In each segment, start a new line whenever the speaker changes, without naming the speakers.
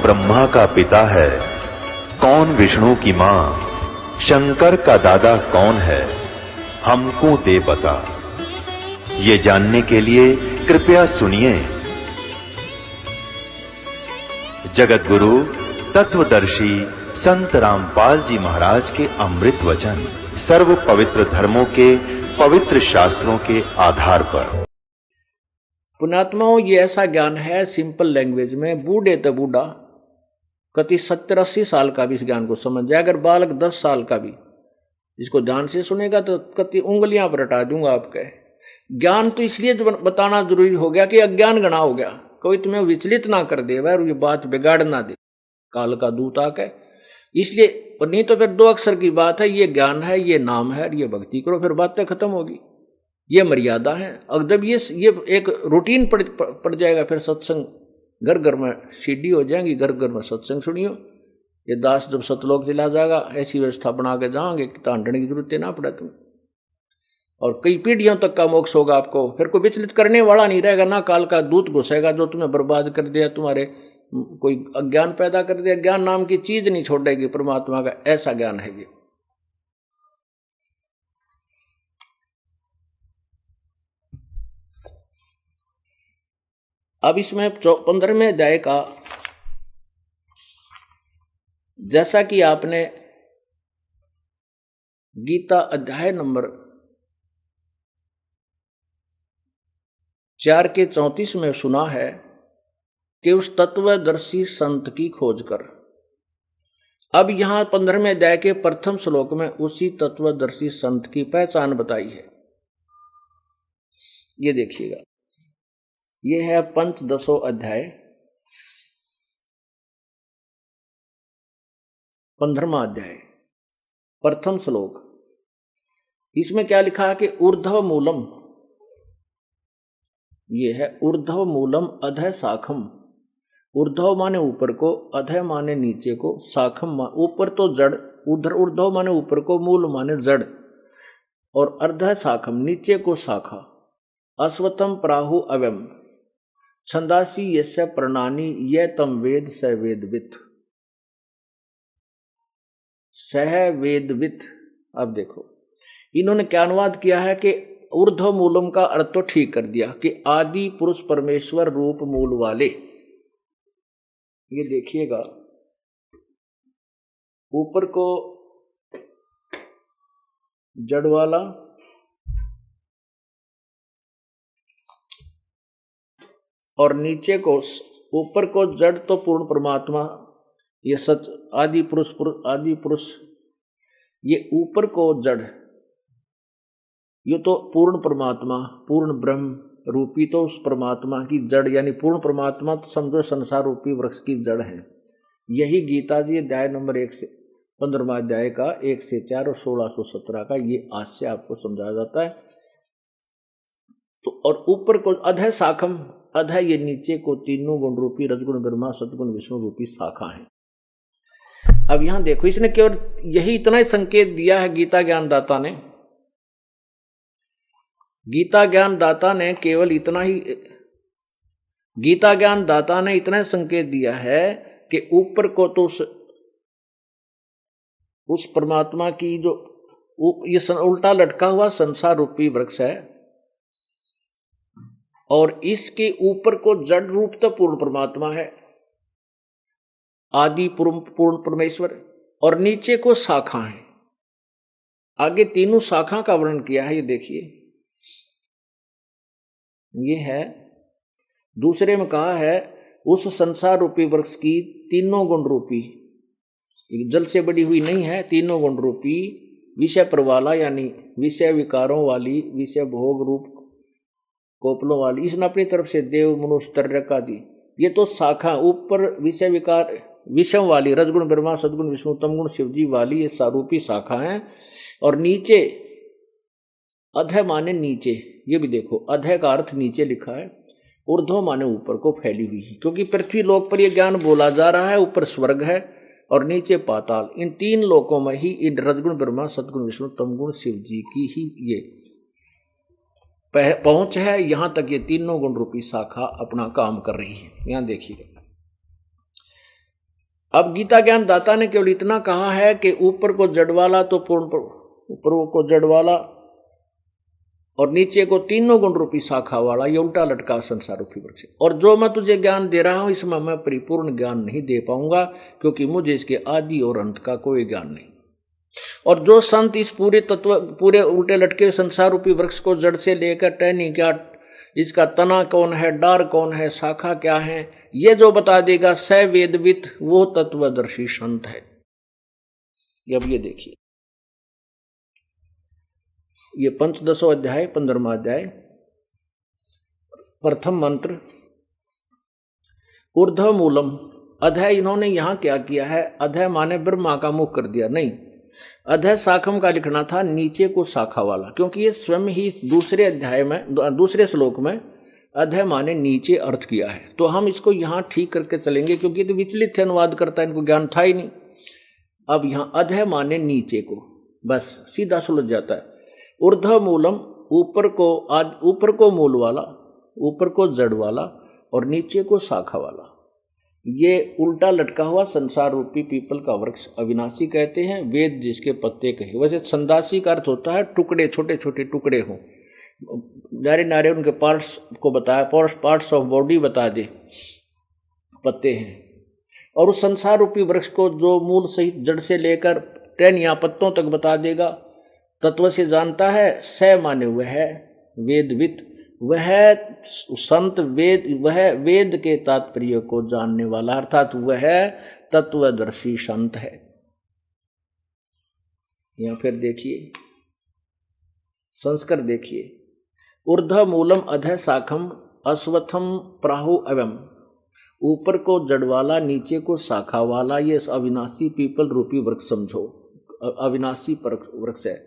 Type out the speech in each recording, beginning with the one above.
ब्रह्मा का पिता है, कौन विष्णु की मां, शंकर का दादा कौन है, हमको दे बता। ये जानने के लिए कृपया सुनिए। जगत गुरु तत्वदर्शी संत रामपाल जी महाराज के अमृत वचन सर्व पवित्र धर्मों के पवित्र शास्त्रों के आधार पर।
पुण्यात्माओं, ये ऐसा ज्ञान है सिंपल लैंग्वेज में, बूढ़े तो बूढ़ा कति 70-80 साल का भी इस ज्ञान को समझ जाए। अगर बालक 10 साल का भी इसको ध्यान से सुनेगा तो कति उंगलियां पर हटा दूंगा आपके। ज्ञान तो इसलिए बताना जरूरी हो गया कि अज्ञान गणा हो गया, कोई तुम्हें विचलित ना कर दे और ये बात बिगाड़ ना दे काल का दूत आके। इसलिए नहीं तो फिर 2 अक्षर की बात है, ये ज्ञान है, ये नाम है, ये भक्ति करो, फिर बातें खत्म होगी। ये मर्यादा है। और जब ये एक रूटीन पड़ जाएगा, फिर सत्संग घर घर में सीडी हो जाएंगी, घर घर में सत्संग सुनियो। ये दास जब सतलोक चला जाएगा, ऐसी व्यवस्था बना के जाओगे कि तांडने की जरूरत ना पड़े तुम, और कई पीढ़ियों तक का मोक्ष होगा आपको। फिर कोई विचलित करने वाला नहीं रहेगा, ना काल का दूत घुसेगा जो तुम्हें बर्बाद कर दिया, तुम्हारे कोई अज्ञान पैदा कर दिया। ज्ञान नाम की चीज नहीं छोड़ेगी परमात्मा का, ऐसा ज्ञान है ये। अब इसमें 15वें अध्याय का, जैसा कि आपने गीता अध्याय नंबर 4 के 34 में सुना है कि उस तत्वदर्शी संत की खोज कर। अब यहां 15वें अध्याय के प्रथम श्लोक में उसी तत्वदर्शी संत की पहचान बताई है। ये देखिएगा, ये है पंचदशो अध्याय 15वां अध्याय प्रथम श्लोक। इसमें क्या लिखा है कि ऊर्ध्व मूलम, ये है ऊर्ध्व मूलम अधः शाखम। ऊर्ध्व माने ऊपर को, अधः माने नीचे को, शाखम ऊपर तो जड़, उधर ऊर्ध्व माने ऊपर को, मूल माने जड़, और अर्धः शाखम नीचे को शाखा। अश्वत्थम प्राहु अव्यम छंदासी यस्य प्रणानी ये तम वेद स वेदवित, सह वेदवित। अब देखो इन्होंने क्या अनुवाद किया है कि ऊर्ध्व मूलम का अर्थ तो ठीक कर दिया कि आदि पुरुष परमेश्वर रूप मूल वाले। ये देखिएगा, ऊपर को जड़ वाला, और नीचे को, ऊपर को जड़ तो पूर्ण परमात्मा, ये सच आदि पुरुष, ये ऊपर को जड़, ये तो पूर्ण परमात्मा, पूर्ण ब्रह्म रूपी तो उस परमात्मा की जड़, यानी पूर्ण परमात्मा तो समझो संसार रूपी वृक्ष की जड़ है। यही गीता जी अध्याय नंबर 1 से 15वां अध्याय का 1 से 4 और 1617 का ये आज से आपको समझाया जाता है। तो और ऊपर को अधः शाखम, अधः ये नीचे को तीनों गुण रूपी रजगुण ब्रह्मा सतगुण विष्णु रूपी शाखा है। अब यहां देखो, इसने केवल यही इतना ही संकेत दिया है गीता ज्ञानदाता ने। गीता ज्ञानदाता ने केवल इतना ही, गीता ज्ञानदाता ने इतना ही संकेत दिया है कि ऊपर को तो उस परमात्मा की जो ये उल्टा लटका हुआ संसार रूपी वृक्ष है, और इसके ऊपर को जड़ रूप तो पूर्ण परमात्मा है, आदि पूर्ण परमेश्वर, और नीचे को शाखा है। आगे तीनों शाखा का वर्णन किया है। ये देखिए, ये है दूसरे में कहा है उस संसार रूपी वृक्ष की तीनों गुण रूपी, जल से बड़ी हुई नहीं है, तीनों गुण रूपी विषय प्रवाला, यानी विषय विकारों वाली, विषय भोग रूप कोपलों वाली, इसने अपनी तरफ से देव मनुष्य तर्रक आदि, ये तो शाखा ऊपर विषय विकार विषम वाली रजगुण ब्रह्मा सदगुण विष्णु तमगुण शिवजी वाली ये सारूपी शाखा है। और नीचे अधः माने नीचे, ये भी देखो अधः का अर्थ नीचे लिखा है, ऊर्ध्व माने ऊपर को फैली हुई है, क्योंकि पृथ्वी लोक पर यह ज्ञान बोला जा रहा है। ऊपर स्वर्ग है और नीचे पाताल, इन 3 लोकों में ही इन रजगुण ब्रह्मा सदगुण विष्णु तमगुण शिव जी की ही ये पहुंच है। यहां तक ये तीनों गुण रूपी शाखा अपना काम कर रही है। यहां देखिए, अब गीता ज्ञान दाता ने केवल इतना कहा है कि ऊपर को जड़ वाला तो ऊपर को जड़ वाला और नीचे को तीनों गुण रूपी शाखा वाला, ये उल्टा लटका संसार रूपी वृक्ष। और जो मैं तुझे ज्ञान दे रहा हूं इसमें मैं परिपूर्ण ज्ञान नहीं दे पाऊंगा, क्योंकि मुझे इसके आदि और अंत का कोई ज्ञान नहीं। और जो संत इस पूरे उल्टे लटके संसार रूपी वृक्ष को जड़ से लेकर टहनी क्या, इसका तना कौन है, डार कौन है, शाखा क्या है, ये जो बता देगा स वेदवित, वो तत्वदर्शी संत है। अब ये देखिए, ये पंचदशो अध्याय 15वां अध्याय, प्रथम मंत्र, ऊर्ध्व मूलम। अधय इन्होंने यहां क्या किया है, अधय माने ब्रह्मा का मुख कर दिया, नहीं, अधय शाखम का लिखना था, नीचे को शाखा वाला, क्योंकि ये स्वयं ही दूसरे अध्याय में दूसरे श्लोक में अधय माने नीचे अर्थ किया है। तो हम इसको यहां ठीक करके चलेंगे, क्योंकि तो विचलित थे, अनुवाद करता है, इनको ज्ञान था ही नहीं। अब यहां अधय माने नीचे को, बस सीधा सुलझ जाता है। ऊर्ध्व मूलम, ऊपर को मूल वाला, ऊपर को जड़ वाला और नीचे को शाखा वाला, ये उल्टा लटका हुआ संसार रूपी पीपल का वृक्ष अविनाशी कहते हैं। वेद जिसके पत्ते कहे, वैसे संदासी का अर्थ होता है टुकड़े, छोटे छोटे टुकड़े हों, नारे नारे उनके पार्ट्स को बताया, पार्ट्स ऑफ बॉडी बता दे, पत्ते हैं। और उस संसार रूपी वृक्ष को जो मूल सहित जड़ से लेकर टहनियां पत्तों तक बता देगा, तत्व से जानता है। स माने वह है वेदवित, वह संत वेद, वह वेद के तात्पर्य को जानने वाला, अर्थात वह तत्वदर्शी संत है। यहां फिर देखिए संस्कार देखिए, ऊर्ध्व मूलम अधः शाखम अश्वत्थम प्राहु एवं, ऊपर को जड़ वाला नीचे को शाखा वाला, ये अविनाशी पीपल रूपी वृक्ष समझो, अविनाशी वृक्ष है।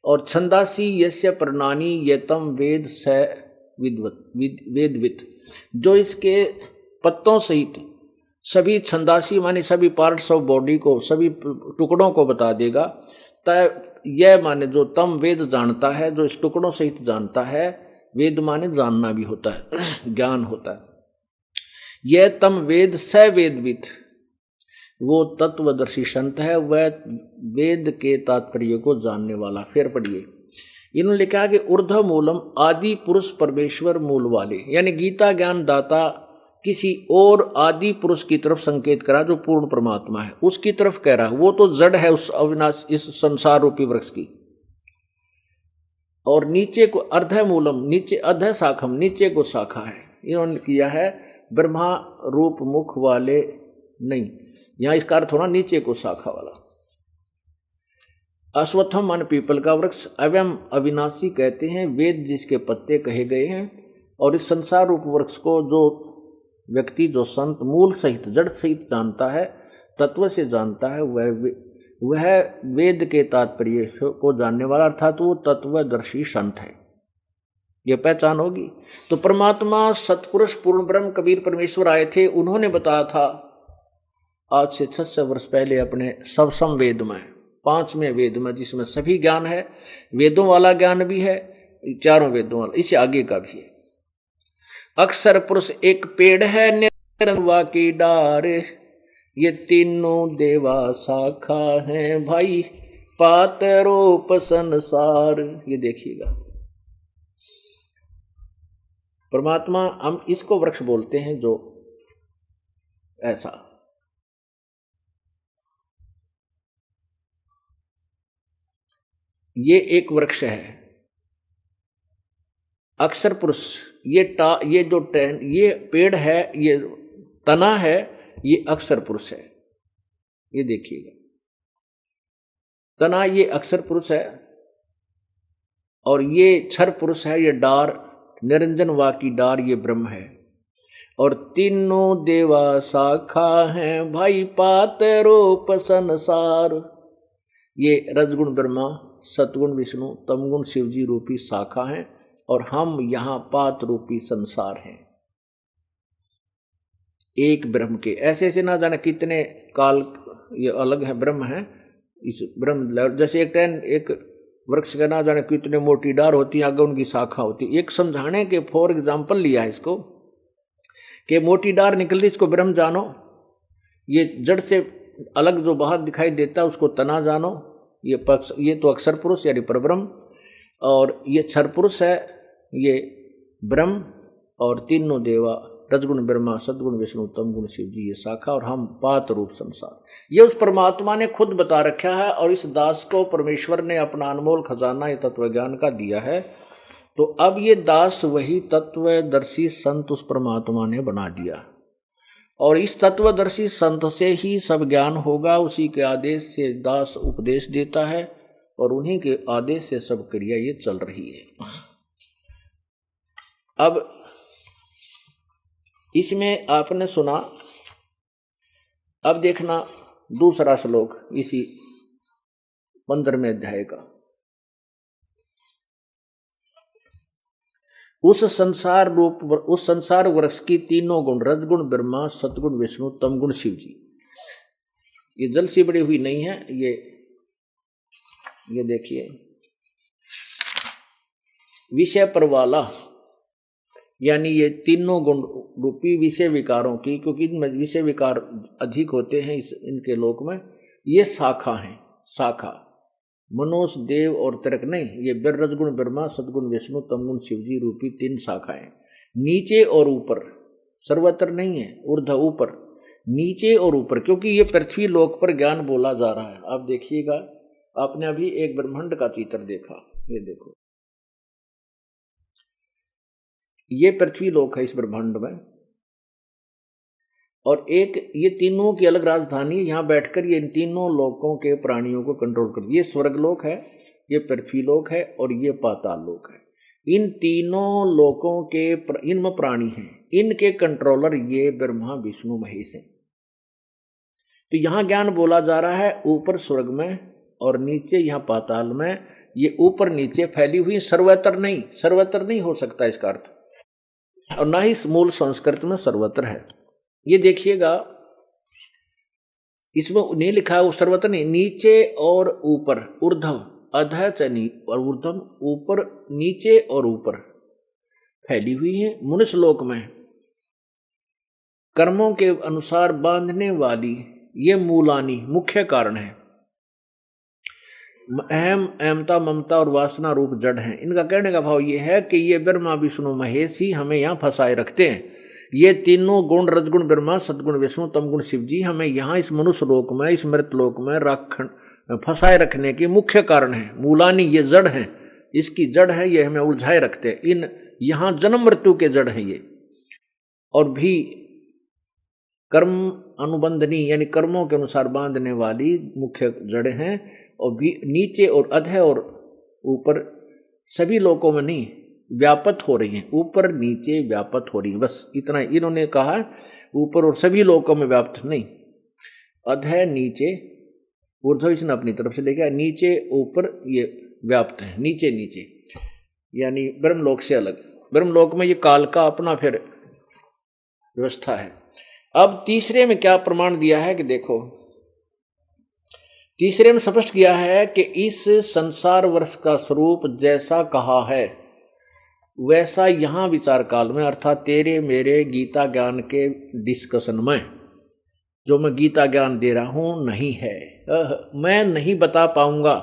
और छंदासी यस्य प्रणानी यतम वेद स वेदवित, जो इसके पत्तों सहित सभी छंदासी माने सभी पार्ट्स ऑफ बॉडी को, सभी टुकड़ों को बता देगा। तय यह माने जो तम वेद जानता है, जो इस टुकड़ों सहित जानता है, वेद माने जानना भी होता है, ज्ञान होता है। यह तम वेद स वेदवित, वो तत्वदर्शी संत है, वह वेद के तात्पर्य को जानने वाला। फिर पढ़िए, इन्होंने लिखा कि ऊर्ध्व मूलम आदि पुरुष परमेश्वर मूल वाले, यानी गीता ज्ञान दाता किसी और आदि पुरुष की तरफ संकेत करा जो पूर्ण परमात्मा है, उसकी तरफ कह रहा है। वो तो जड़ है उस अविनाश, इस संसार रूपी वृक्ष की। और नीचे को अर्ध मूलम, नीचे अध शाखम, नीचे को शाखा है। इन्होंने किया है ब्रह्मा रूप मुख वाले, नहीं, यहां इसका अर्थ होना नीचे को शाखा वाला। अश्वत्थम मान पीपल का वृक्ष, एवं अविनाशी कहते हैं वेद जिसके पत्ते कहे गए हैं। और इस संसार रूप वृक्ष को जो व्यक्ति, जो संत मूल सहित जड़ सहित जानता है, तत्व से जानता है, वह वेद के तात्पर्य को जानने वाला, अर्थात वो तत्वदर्शी संत है। यह पहचान होगी। तो परमात्मा सतपुरुष पूर्ण ब्रह्म कबीर परमेश्वर आए थे, उन्होंने बताया था आज से 600 वर्ष पहले अपने सबसम वेद में, 5वें वेद में, जिसमें सभी ज्ञान है, वेदों वाला ज्ञान भी है, चारों वेदों वाला, इससे आगे का भी है। अक्षर पुरुष एक पेड़ है, निरंवा की डार, ये तीनों देवा शाखा हैं, भाई पातरोप संसार। ये देखिएगा, परमात्मा, हम इसको वृक्ष बोलते हैं जो ऐसा। ये एक वृक्ष है अक्षर पुरुष, ये पेड़ है, ये तना है, ये अक्षर पुरुष है। ये देखिएगा, तना ये अक्षर पुरुष है, और ये क्षर पुरुष है, ये डार, निरंजन वा की डार, ये ब्रह्म है। और तीनों देवा शाखा हैं, भाई पातरोप संसार, ये रजगुण ब्रह्मा, सतगुण विष्णु, तमगुण शिवजी रूपी शाखा हैं, और हम यहां पात रूपी संसार हैं। एक ब्रह्म के ऐसे ऐसे ना जाने कितने काल ये अलग है, ब्रह्म है। इस ब्रह्म जैसे एक वृक्ष का ना जाने कितने मोटी डार होती है, आगे उनकी शाखा होती है। एक समझाने के फॉर एग्जाम्पल लिया है इसको कि मोटी डार निकलती, इसको ब्रह्म जानो। ये जड़ से अलग जो बाहर दिखाई देता है उसको तना जानो, ये पक्ष, ये तो अक्षर पुरुष यानी परब्रह्म, और ये क्षर पुरुष है, ये ब्रह्म, और तीनों देवा रजगुण ब्रह्मा सदगुण विष्णु तमगुण शिव जी ये शाखा, और हम पात रूप संसार। ये उस परमात्मा ने खुद बता रखा है और इस दास को परमेश्वर ने अपना अनमोल खजाना ये तत्व ज्ञान का दिया है। तो अब ये दास वही तत्वदर्शी संत उस परमात्मा ने बना दिया, और इस तत्वदर्शी संत से ही सब ज्ञान होगा। उसी के आदेश से दास उपदेश देता है और उन्हीं के आदेश से सब क्रिया ये चल रही है। अब इसमें आपने सुना, अब देखना दूसरा श्लोक इसी 15वें अध्याय का। उस संसार वृक्ष की तीनों गुण रजगुण ब्रह्मा सतगुण विष्णु तमगुण शिव जी, ये जल सी बड़ी हुई नहीं है, ये देखिए विषय पर वाला, यानी ये तीनों गुण रूपी विषय विकारों की, क्योंकि इनमें विषय विकार अधिक होते हैं इनके लोक में, ये शाखा हैं। शाखा मनोज देव और तिरक नहीं, ये रजगुण ब्रह्मा सदगुण विष्णु तमगुण शिवजी रूपी 3 शाखाएं, नीचे और ऊपर, सर्वत्र नहीं है, ऊर्ध्व ऊपर, नीचे और ऊपर, क्योंकि ये पृथ्वी लोक पर ज्ञान बोला जा रहा है। आप देखिएगा, आपने अभी एक ब्रह्मांड का चित्र देखा, ये देखो, ये पृथ्वी लोक है इस ब्रह्मांड में, और एक ये तीनों की अलग राजधानी, यहां बैठकर ये इन तीनों लोकों के प्राणियों को कंट्रोल कर, ये स्वर्ग लोक है, ये पृथ्वी लोक है, और ये पाताल लोक है। इन तीनों लोकों के इनमें प्राणी हैं, इनके कंट्रोलर ये ब्रह्मा विष्णु महेश हैं। तो यहां ज्ञान बोला जा रहा है ऊपर स्वर्ग में और नीचे यहां पाताल में, ये ऊपर नीचे फैली हुई, सर्वत्र नहीं हो सकता इसका अर्थ, और ना ही मूल संस्कृत में सर्वत्र है। ये देखिएगा, इसमें नहीं लिखा है वो सर्वत्र नहीं, नीचे और ऊपर, ऊर्ध्व अधः चनी और ऊर्ध्व, ऊपर नीचे और ऊपर फैली हुई है। मनुष्य लोक में कर्मों के अनुसार बांधने वाली ये मूलानी मुख्य कारण है। अहम, अहमता, ममता और वासना रूप जड़ हैं। इनका कहने का भाव ये है कि ये ब्रह्मा विष्णु महेश ही हमें यहाँ फंसाए रखते हैं। ये तीनों गुण रजगुण ब्रह्मा सदगुण विष्णु तमगुण शिव जी हमें यहाँ इस मनुष्य लोक में, इस मृत लोक में फंसाए रखने के मुख्य कारण है। मूलानी ये जड़ हैं, इसकी जड़ है, ये हमें उलझाए रखते हैं। इन यहाँ जन्म मृत्यु के जड़ हैं ये, और भी कर्म अनुबंधनी यानी कर्मों के अनुसार बांधने वाली मुख्य जड़ें हैं, और भी नीचे और अधः और ऊपर सभी लोकों में नहीं व्यापत हो रही हैं, ऊपर नीचे व्यापत हो रही है। बस इतना इन्होंने कहा, ऊपर और सभी लोकों में व्याप्त नहीं, अधः नीचे ऊर्ध्व इसने अपनी तरफ से लेके नीचे ऊपर ये व्याप्त है, नीचे नीचे यानी ब्रह्मलोक से अलग। ब्रह्मलोक में ये काल का अपना फिर व्यवस्था है। अब तीसरे में क्या प्रमाण दिया है कि देखो, तीसरे में स्पष्ट किया है कि इस संसार वर्ष का स्वरूप जैसा कहा है वैसा यहाँ विचार काल में, अर्थात तेरे मेरे गीता ज्ञान के डिस्कशन में जो मैं गीता ज्ञान दे रहा हूँ नहीं है, मैं नहीं बता पाऊंगा।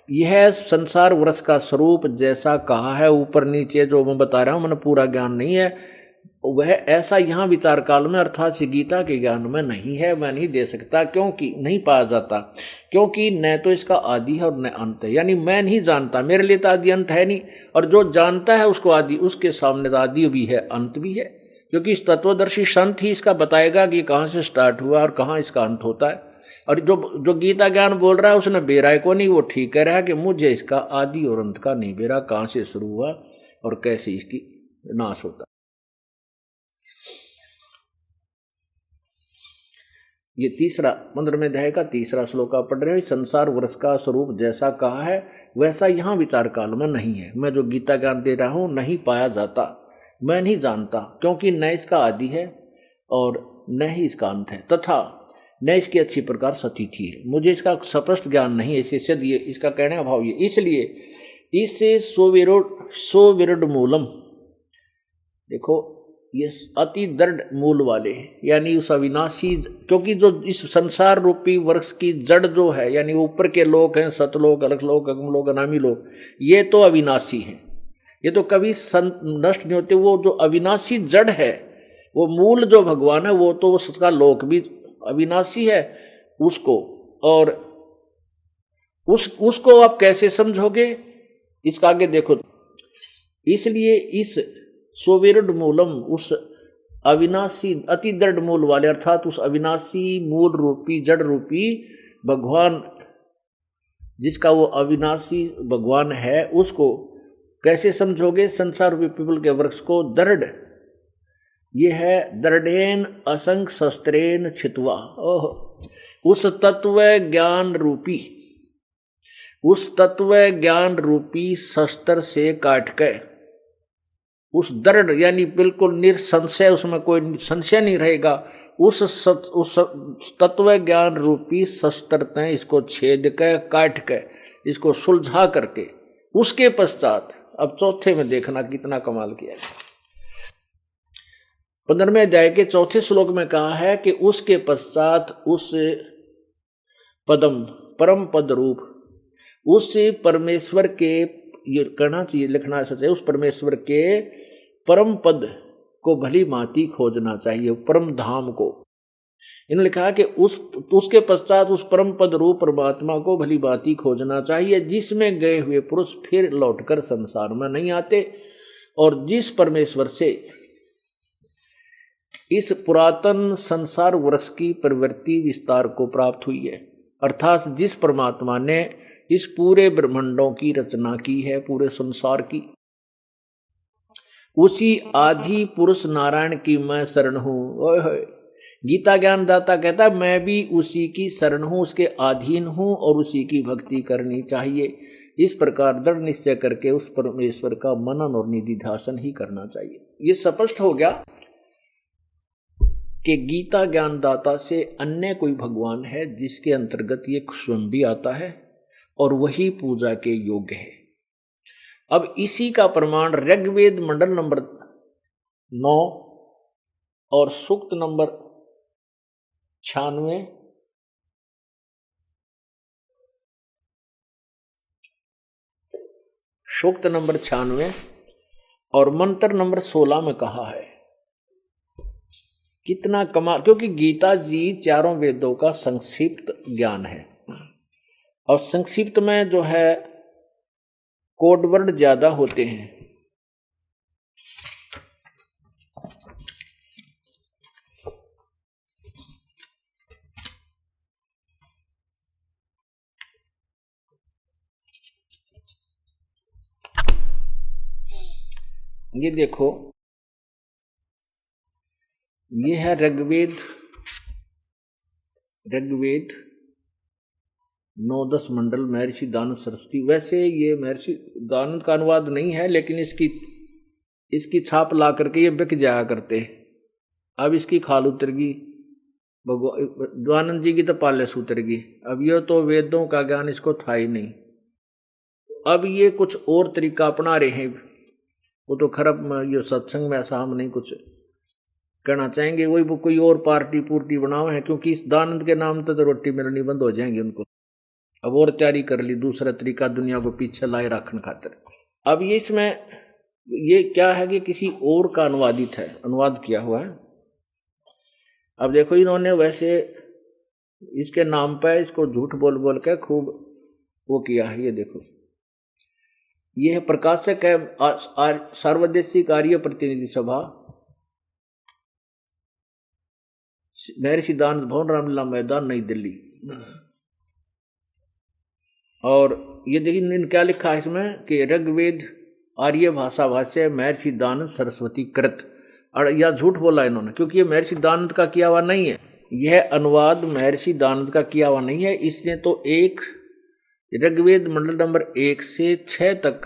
यह संसार वर्ष का स्वरूप जैसा कहा है ऊपर नीचे जो मैं बता रहा हूँ, मैंने पूरा ज्ञान नहीं है, वह ऐसा यहाँ विचार काल में अर्थात गीता के ज्ञान में नहीं है, मैं नहीं दे सकता, क्योंकि नहीं पाया जाता, क्योंकि न तो इसका आदि है और न अंत है। यानी मैं नहीं जानता, मेरे लिए तो आदि अंत है नहीं, और जो जानता है उसको आदि, उसके सामने तो आदि भी है अंत भी है, क्योंकि इस तत्वदर्शी संत ही इसका बताएगा कि कहाँ से स्टार्ट हुआ और कहाँ इसका अंत होता है। और जो गीता ज्ञान बोल रहा है उसने बेराय को नहीं, वो ठीक कह रहा है कि मुझे इसका आदि और अंत का नहीं बेरा, कहाँ से शुरू हुआ और कैसे इसकी नाश होता। ये तीसरा 15वें अध्याय का तीसरा श्लोक आप पढ़ रहे हो। संसार वर्ष का स्वरूप जैसा कहा है वैसा यहाँ विचार काल में नहीं है। मैं जो गीता ज्ञान दे रहा हूँ नहीं पाया जाता, मैं नहीं जानता, क्योंकि न इसका आदि है और न ही इसका अंत है, तथा न इसकी अच्छी प्रकार सतीथि है। मुझे इसका स्पष्ट ज्ञान नहीं है, इसे सिद्ध ये इसका कहने का भाव ये, इसलिए इसे स्वविरुद्ध मूलम, देखो ये अति दृढ़ मूल वाले हैं, यानी उस अविनाशी, क्योंकि जो इस संसार रूपी वृक्ष की जड़ जो है, यानी ऊपर के लोग हैं, सतलोक, अलकलोक, अगमलोक, अनामी लोक, ये तो अविनाशी हैं, ये तो कभी नष्ट नहीं होते। वो जो अविनाशी जड़ है, वो मूल जो भगवान है, वो तो उसका लोक भी अविनाशी है उसको। और उसको आप कैसे समझोगे, इसका आगे देखो। इसलिए इस सोविरुड मूलम, उस अविनाशी अति दृढ़ मूल वाले, अर्थात उस अविनाशी मूल रूपी जड़ रूपी भगवान, जिसका वो अविनाशी भगवान है, उसको कैसे समझोगे? संसार रूपी पीपल के वृक्ष को दृढ़, ये है दृढ़ेन असंग शस्त्रेन छित्वा, उस तत्व ज्ञान रूपी, उस तत्व ज्ञान रूपी शस्त्र से काट के, उस दृढ़ यानी बिल्कुल निसंशय, उसमें कोई संशय नहीं रहेगा, उस तत्व ज्ञान रूपी शस्त्र ने इसको छेद के, काट के, इसको सुलझा करके, उसके पश्चात अब चौथे में देखना कितना कमाल किया है। 15वें अध्याय के चौथे श्लोक में कहा है कि उसके पश्चात उस पदम, परम पद रूप, उस परमेश्वर के, ये कहना चाहिए, लिखना चाहिए, उस परमेश्वर के परम पद को भली भांति खोजना चाहिए, परम धाम को। इन्होंने लिखा कि उसके पश्चात उस परम पद रूप परमात्मा को भली भांति खोजना चाहिए, जिसमें गए हुए पुरुष फिर लौटकर संसार में नहीं आते, और जिस परमेश्वर से इस पुरातन संसार वृक्ष की प्रवृत्ति विस्तार को प्राप्त हुई है, अर्थात जिस परमात्मा ने इस पूरे ब्रह्मांडों की रचना की है, पूरे संसार की, उसी आदि पुरुष नारायण की मैं शरण हूं। गीता ज्ञान दाता कहता है मैं भी उसी की शरण हूं, उसके अधीन हूं, और उसी की भक्ति करनी चाहिए। इस प्रकार दृढ़ निश्चय करके उस परमेश्वर का मनन और निधिध्यासन ही करना चाहिए। ये स्पष्ट हो गया कि गीता ज्ञान दाता से अन्य कोई भगवान है जिसके अंतर्गत ये स्वयं भी आता है, और वही पूजा के योग्य है। अब इसी का प्रमाण ऋग्वेद मंडल नंबर 9 और सूक्त नंबर 96, सूक्त नंबर 96 और मंत्र नंबर 16 में कहा है। कितना कमाल, क्योंकि गीता जी चारों वेदों का संक्षिप्त ज्ञान है, और संक्षिप्त में जो है कोड वर्ड ज्यादा होते हैं। ये देखो, ये है ऋग्वेद 9-10 मंडल महर्षि दानंद सरस्वती। वैसे ये महर्षि दानंद का अनुवाद नहीं है, लेकिन इसकी छाप ला करके ये बिक जाया करते हैं। अब इसकी खाल उतर गई, द्वानंद जी की तो पालेस उतर गई। अब ये तो वेदों का ज्ञान इसको था ही नहीं। अब ये कुछ और तरीका अपना रहे हैं। वो तो खरब ये सत्संग में ऐसा हम नहीं कुछ कहना चाहेंगे, वही वो कोई और पार्टी पूर्ति बनावे है, क्योंकि इस दानंद के नाम तो रोटी मिलनी बंद हो जाएंगी उनको। अब और तैयारी कर ली दूसरा तरीका दुनिया को पीछे लाए रखने खातिर। अब ये इसमें ये क्या है कि किसी और का अनुवादित है, अनुवाद किया हुआ है। अब देखो इन्होंने वैसे इसके नाम पर इसको झूठ बोल बोल के खूब वो किया है। ये देखो, ये है प्रकाशक है सर्वदेशी कार्य प्रतिनिधि सभा, महर्षि दानंद भवन, रामलीला मैदान, नई दिल्ली। और ये देखिए क्या लिखा है इसमें कि ऋग्वेद आर्य भाषा भाष्य महर्षि दानंद सरस्वती कृत। और यह झूठ बोला इन्होंने, क्योंकि ये महर्षि दानंद का किया हुआ नहीं है, यह अनुवाद महर्षि दानंद का किया हुआ नहीं है। इसने तो एक ऋग्वेद मंडल नंबर 1 से 6 तक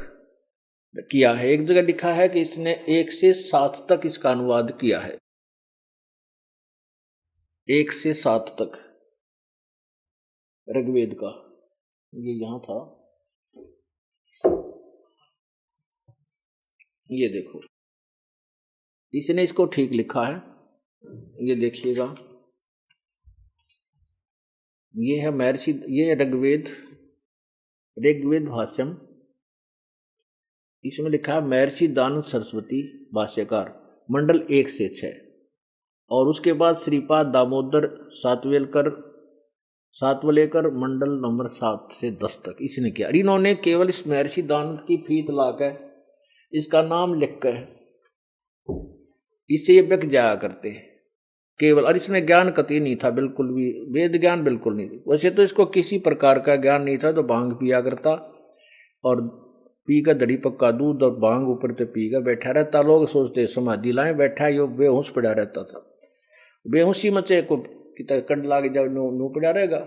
किया है। एक जगह लिखा है कि इसने 1 से 7 तक इसका अनुवाद किया है, 1 से 7 तक ऋग्वेद का। ये यहां था, ये देखो इसने इसको ठीक लिखा है, ये देखिएगा, ये है महर्षि, ये ऋग्वेद भाष्यम, इसमें लिखा है महर्षि दानव सरस्वती भाष्यकार, मंडल 1 से 6, और उसके बाद श्रीपाद दामोदर सातवलेकर मंडल नंबर 7 से 10 तक इसने किया। इन्होंने केवल इस महर्षि दानव की फीत लाकर इसका नाम लिखकर इसे ये बिक जाया करते केवल, और इसमें ज्ञान कतई नहीं था, बिल्कुल भी वेद ज्ञान बिल्कुल नहीं थी। वैसे तो इसको किसी प्रकार का ज्ञान नहीं था, तो भांग पिया करता और पी का दड़ी पक्का दूध और भांग ऊपर से पी का बैठा रहता। लोग सोचते समाधि लाए बैठा, यो बेहोश पड़ा रहता था, बेहोशी मचे को कितना कंड लाग जाओ नो पड़ा रहेगा।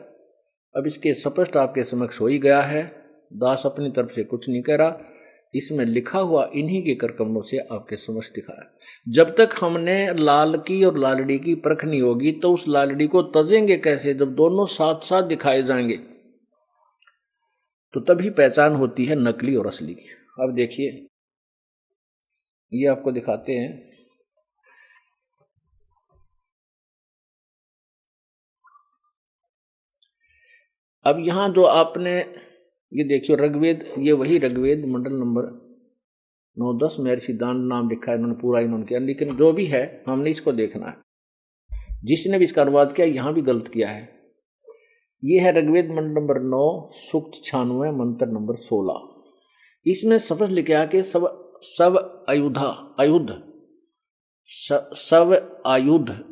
अब इसके स्पष्ट आपके समक्ष हो ही गया है, दास अपनी तरफ से कुछ नहीं कह रहा, इसमें लिखा हुआ इन्हीं के करकमों से आपके समझ दिखाया। जब तक हमने लाल की और लालड़ी की परख नहीं होगी तो उस लालड़ी को तजेंगे कैसे? जब दोनों साथ साथ दिखाए जाएंगे तो तभी पहचान होती है नकली और असली की। अब देखिए, ये आपको दिखाते हैं, अब यहां जो आपने ये देखियो ऋग्वेद, ये वही ऋग्वेद मंडल नंबर 9-10 महर्षि दान नाम लिखा है इन्होंने, पूरा इन्होंने किया, लेकिन जो भी है हमने इसको देखना है। जिसने भी इसका अनुवाद किया यहां भी गलत किया है। ये है ऋग्वेद मंडल नंबर 9 सूक्त 96 मंत्र नंबर 16। इसमें सफल लिखा कि सब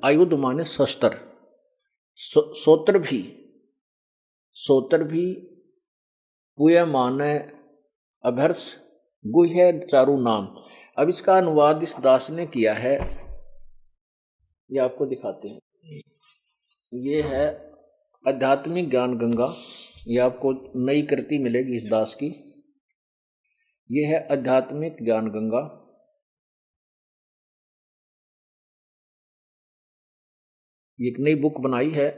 आयुध माने शस्त्र, सोत्र भी गुह्य माने अभर्ष, गुह्य चारु नाम। अब इसका अनुवाद इस दास ने किया है, ये आपको दिखाते हैं। ये है आध्यात्मिक ज्ञान गंगा, ये आपको नई कृति मिलेगी इस दास की। ये है आध्यात्मिक ज्ञान गंगा, ये एक नई बुक बनाई है।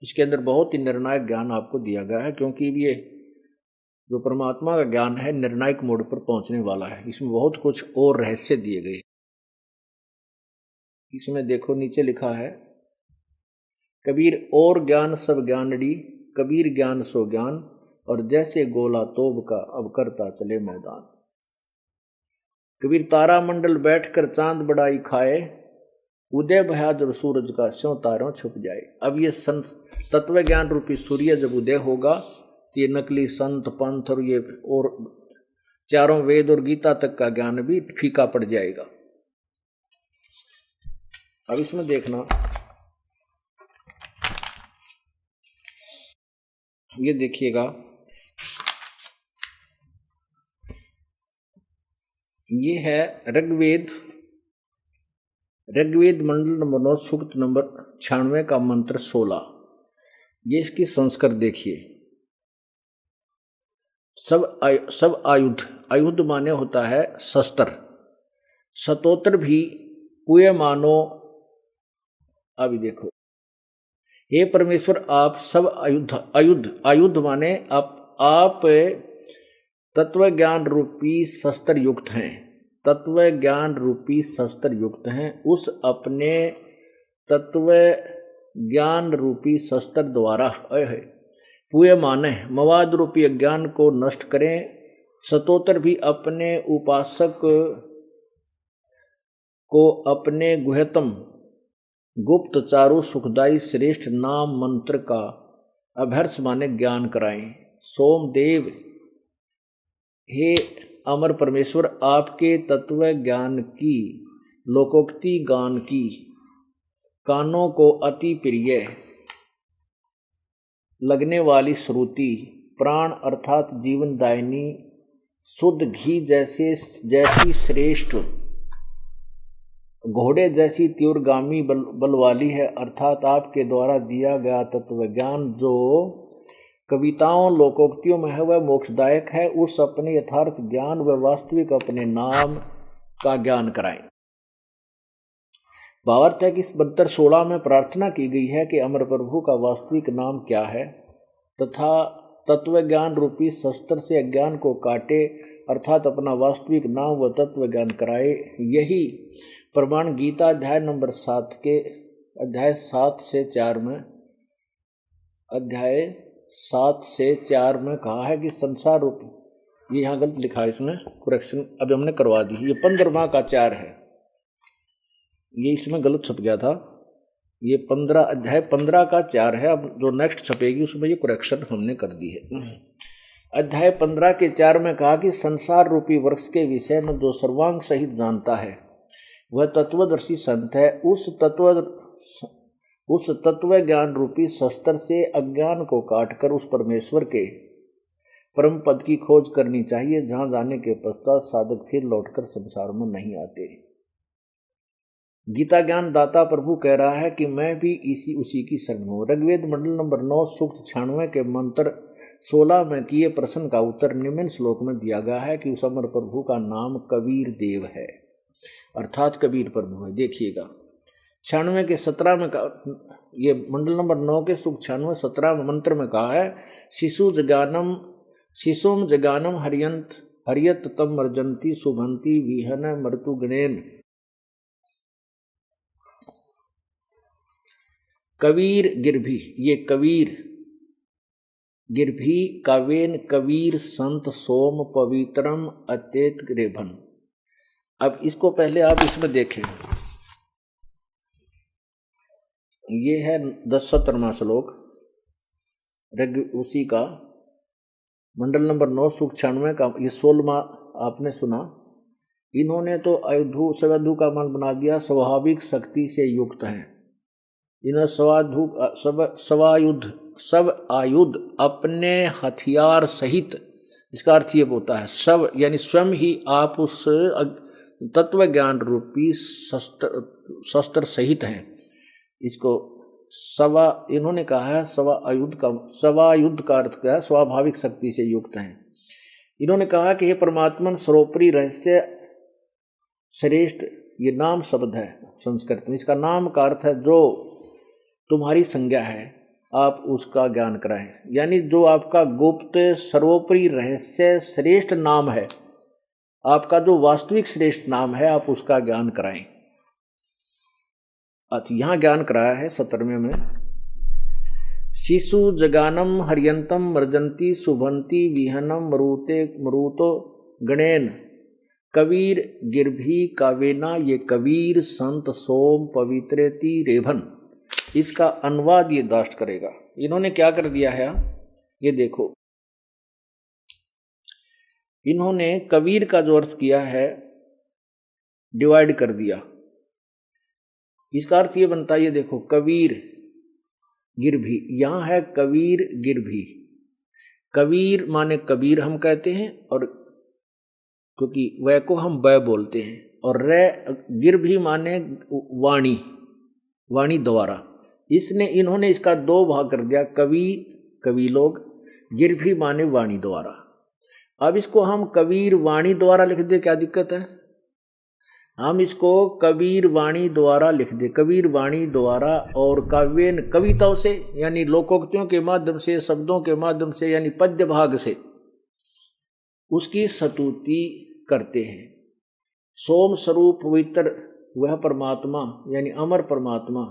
इसके अंदर बहुत ही निर्णायक ज्ञान आपको दिया गया है, क्योंकि ये जो परमात्मा का ज्ञान है निर्णायक मोड़ पर पहुंचने वाला है। इसमें बहुत कुछ और रहस्य दिए गए। इसमें देखो नीचे लिखा है, कबीर और ज्ञान सब ज्ञानड़ी, कबीर ज्ञान सो ज्ञान, और जैसे गोला तोब का अब करता चले मैदान। कबीर तारा मंडल बैठकर चांद बड़ाई खाए, उदय बहादुर सूरज का स्यों तारों छुप जाए। अब ये तत्व ज्ञान रूपी सूर्य जब उदय होगा तो ये नकली संत पंथ और ये और चारों वेद और गीता तक का ज्ञान भी फीका पड़ जाएगा। अब इसमें देखना, ये देखिएगा, ये है ऋग्वेद मंडल नंबर 9 सूक्त नंबर 96 का मंत्र 16। ये इसकी संस्कृत देखिए। सब आयुध माने होता है शस्त्र, सतोत्र भी कुए मानो। अभी देखो, हे परमेश्वर आप सब आयुध माने आप तत्व ज्ञान रूपी शस्त्र युक्त हैं, तत्व ज्ञान रूपी शस्त्र युक्त हैं। उस अपने तत्व ज्ञान रूपी शस्त्र द्वारा पूरे माने मवाद रूपी अज्ञान को नष्ट करें। सतोत्र भी अपने उपासक को अपने गुह्यतम गुप्त चारु सुखदायी श्रेष्ठ नाम मंत्र का अभ्यर्थ माने ज्ञान कराएं। सोमदेव, हे अमर परमेश्वर, आपके तत्व ज्ञान की लोकोक्ति गान की कानों को अति प्रिय लगने वाली श्रुति, प्राण अर्थात जीवन दायिनी शुद्ध घी जैसी श्रेष्ठ, घोड़े जैसी तीव्रगामी बल वाली है। अर्थात आपके द्वारा दिया गया तत्व ज्ञान जो कविताओं लोकोक्तियों में है वह मोक्षदायक है। उस अपने यथार्थ ज्ञान व वास्तविक अपने नाम का ज्ञान कराएं। भावार्थ है कि इस मंत्र 16 में प्रार्थना की गई है कि अमर प्रभु का वास्तविक नाम क्या है तथा तत्व ज्ञान रूपी शस्त्र से अज्ञान को काटे, अर्थात अपना वास्तविक नाम व तत्व ज्ञान कराए। यही प्रमाण गीता अध्याय नंबर 7 के अध्याय 7 से 4 में कहा है कि संसार रूपी, ये यहाँ गलत लिखा है, इसमें करेक्शन अभी हमने करवा दी। ये 15वां का 4 है, ये इसमें गलत छप गया था। ये 15 अध्याय 15 का 4 है। अब जो नेक्स्ट छपेगी उसमें ये करेक्शन हमने कर दी है। अध्याय 15 के 4 में कहा कि संसार रूपी वृक्ष के विषय में जो सर्वांग सहित जानता है वह तत्वदर्शी संत है। उस तत्व ज्ञान रूपी शस्त्र से अज्ञान को काटकर उस परमेश्वर के परम पद की खोज करनी चाहिए, जहां जाने के पश्चात साधक फिर लौटकर संसार में नहीं आते। गीता ज्ञान दाता प्रभु कह रहा है कि मैं भी उसी की शरण हूँ। ऋग्वेद मंडल नंबर 9 सूक्त 96 के मंत्र 16 में किए प्रश्न का उत्तर निम्न श्लोक में दिया गया है कि उस अमर प्रभु का नाम कबीर देव है, अर्थात कबीर प्रभु है। देखिएगा 96 के 17 में ये मंडल नंबर 9 के सूक्त 96 17 मंत्र में कहा है, शिशुम जगानम हरियत तम मर्जंती शुभंती विहन मृतु गणेन। कबीर गिरभी, ये कबीर गिरभी कावेन कबीर संत सोम पवित्रम अत्येत रेभन। अब इसको पहले आप इसमें देखें, ये है 10-17वां श्लोक उसी का मंडल नंबर 9 सूक्त 96 का। ये 16वां आपने सुना। इन्होंने तो सवाधु का मन बना दिया, स्वाभाविक शक्ति से युक्त हैं। इन्होंने सब आयुध अपने हथियार सहित, इसका अर्थ ये होता है सब यानी स्वयं ही आप उस तत्व ज्ञान रूपी शस्त्र सहित हैं। इसको इन्होंने कहा है सवायुद्ध का अर्थ क्या है? स्वाभाविक शक्ति से युक्त हैं। इन्होंने कहा कि ये परमात्मन सर्वोपरि रहस्य श्रेष्ठ, ये नाम शब्द है संस्कृत में। इसका नाम का अर्थ है जो तुम्हारी संज्ञा है, आप उसका ज्ञान कराएं। यानी जो आपका गुप्त सर्वोपरि रहस्य श्रेष्ठ नाम है, आपका जो वास्तविक श्रेष्ठ नाम है, आप उसका ज्ञान कराएं। यहाँ ज्ञान कराया है 17वें में। शिशु जगानम हरियंतम मर्जंती शुभंती विहनम मरुतो गणेन कबीर गिरभी कावेना, ये कबीर संत सोम पवित्रेति रेभन। इसका अनुवाद ये दाष्ट करेगा। इन्होंने क्या कर दिया है, ये देखो, इन्होंने कबीर का जो अर्थ किया है डिवाइड कर दिया। इसका अर्थ ये बनता है, ये देखो, कबीर गिरभी, यहां है कबीर गिरभी। कबीर माने कबीर हम कहते हैं, और क्योंकि वह को हम वह बोलते हैं, और गिरभी माने वाणी द्वारा। इन्होंने इसका 2 भाग कर दिया, कवि लोग, गिरभी माने वाणी द्वारा। अब इसको हम कबीर वाणी द्वारा लिख दे, क्या दिक्कत है? हम इसको कबीर वाणी द्वारा लिख दे, कबीर वाणी द्वारा, और काव्यन कविताओं से यानी लोकोक्तियों के माध्यम से, शब्दों के माध्यम से यानी पद्य भाग से उसकी स्तुति करते हैं। सोम स्वरूप पवित्र वह परमात्मा यानी अमर परमात्मा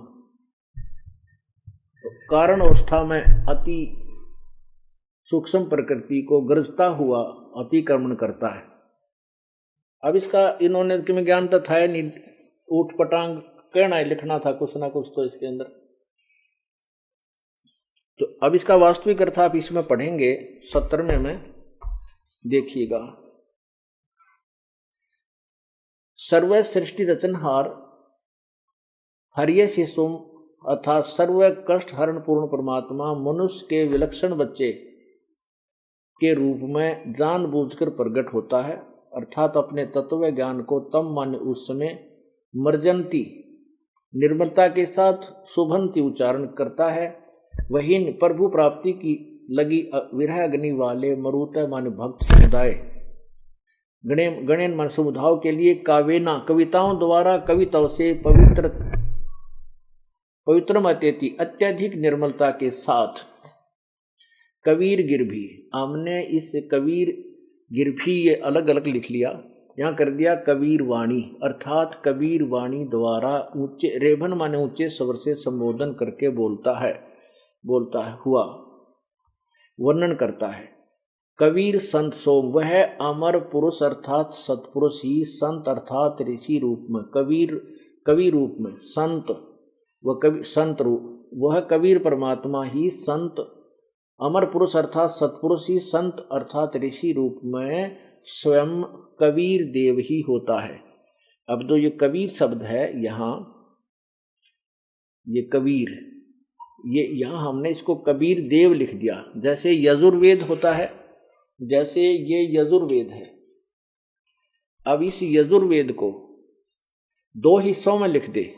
कारण अवस्था में अति सूक्ष्म प्रकृति को गरजता हुआ अतिक्रमण करता है। अब इसका इन्होंने कि मैं ज्ञान तो था नहीं, ऊट पटांग कहना है, लिखना था कुछ ना कुछ तो इसके अंदर। तो अब इसका वास्तविक अर्थ आप इसमें पढ़ेंगे 17वें में, देखिएगा। सर्व सृष्टि रचनहार हरिय शिशुम अर्थात सर्व कष्ट हरण पूर्ण परमात्मा मनुष्य के विलक्षण बच्चे के रूप में जानबूझकर प्रकट होता है, अर्थात अपने तत्व ज्ञान को तम माने उस समय मर्जंती निर्मलता के साथ शुभंती उच्चारण करता है। वही प्रभु प्राप्ति की लगी विरह अग्नि वाले मरुत माने भक्त समुदाय गणेन मन समुदायों के लिए कावेना कविताओं द्वारा कविताओं से पवित्र मतेती अत्यधिक निर्मलता के साथ कबीर गिरभी। हमने इस कबीर गिरभी ये अलग अलग लिख लिया, यहाँ कर दिया कबीर वाणी, अर्थात कबीर वाणी द्वारा ऊंचे, रेभन माने ऊंचे स्वर से संबोधन करके बोलता है हुआ वर्णन करता है। कबीर संत सोम, वह अमर पुरुष अर्थात सतपुरुष ही संत अर्थात ऋषि रूप में, कवि रूप में संत, वह कवि संत रूप, वह कबीर परमात्मा ही संत अमर पुरुष अर्थात सतपुरुष ही संत अर्थात ऋषि रूप में स्वयं कबीर देव ही होता है। अब जो ये कबीर शब्द है यहाँ, ये कबीर, ये यहाँ हमने इसको कबीर देव लिख दिया। जैसे यजुर्वेद होता है, जैसे ये यजुर्वेद है, अब इस यजुर्वेद को दो हिस्सों में लिख दे,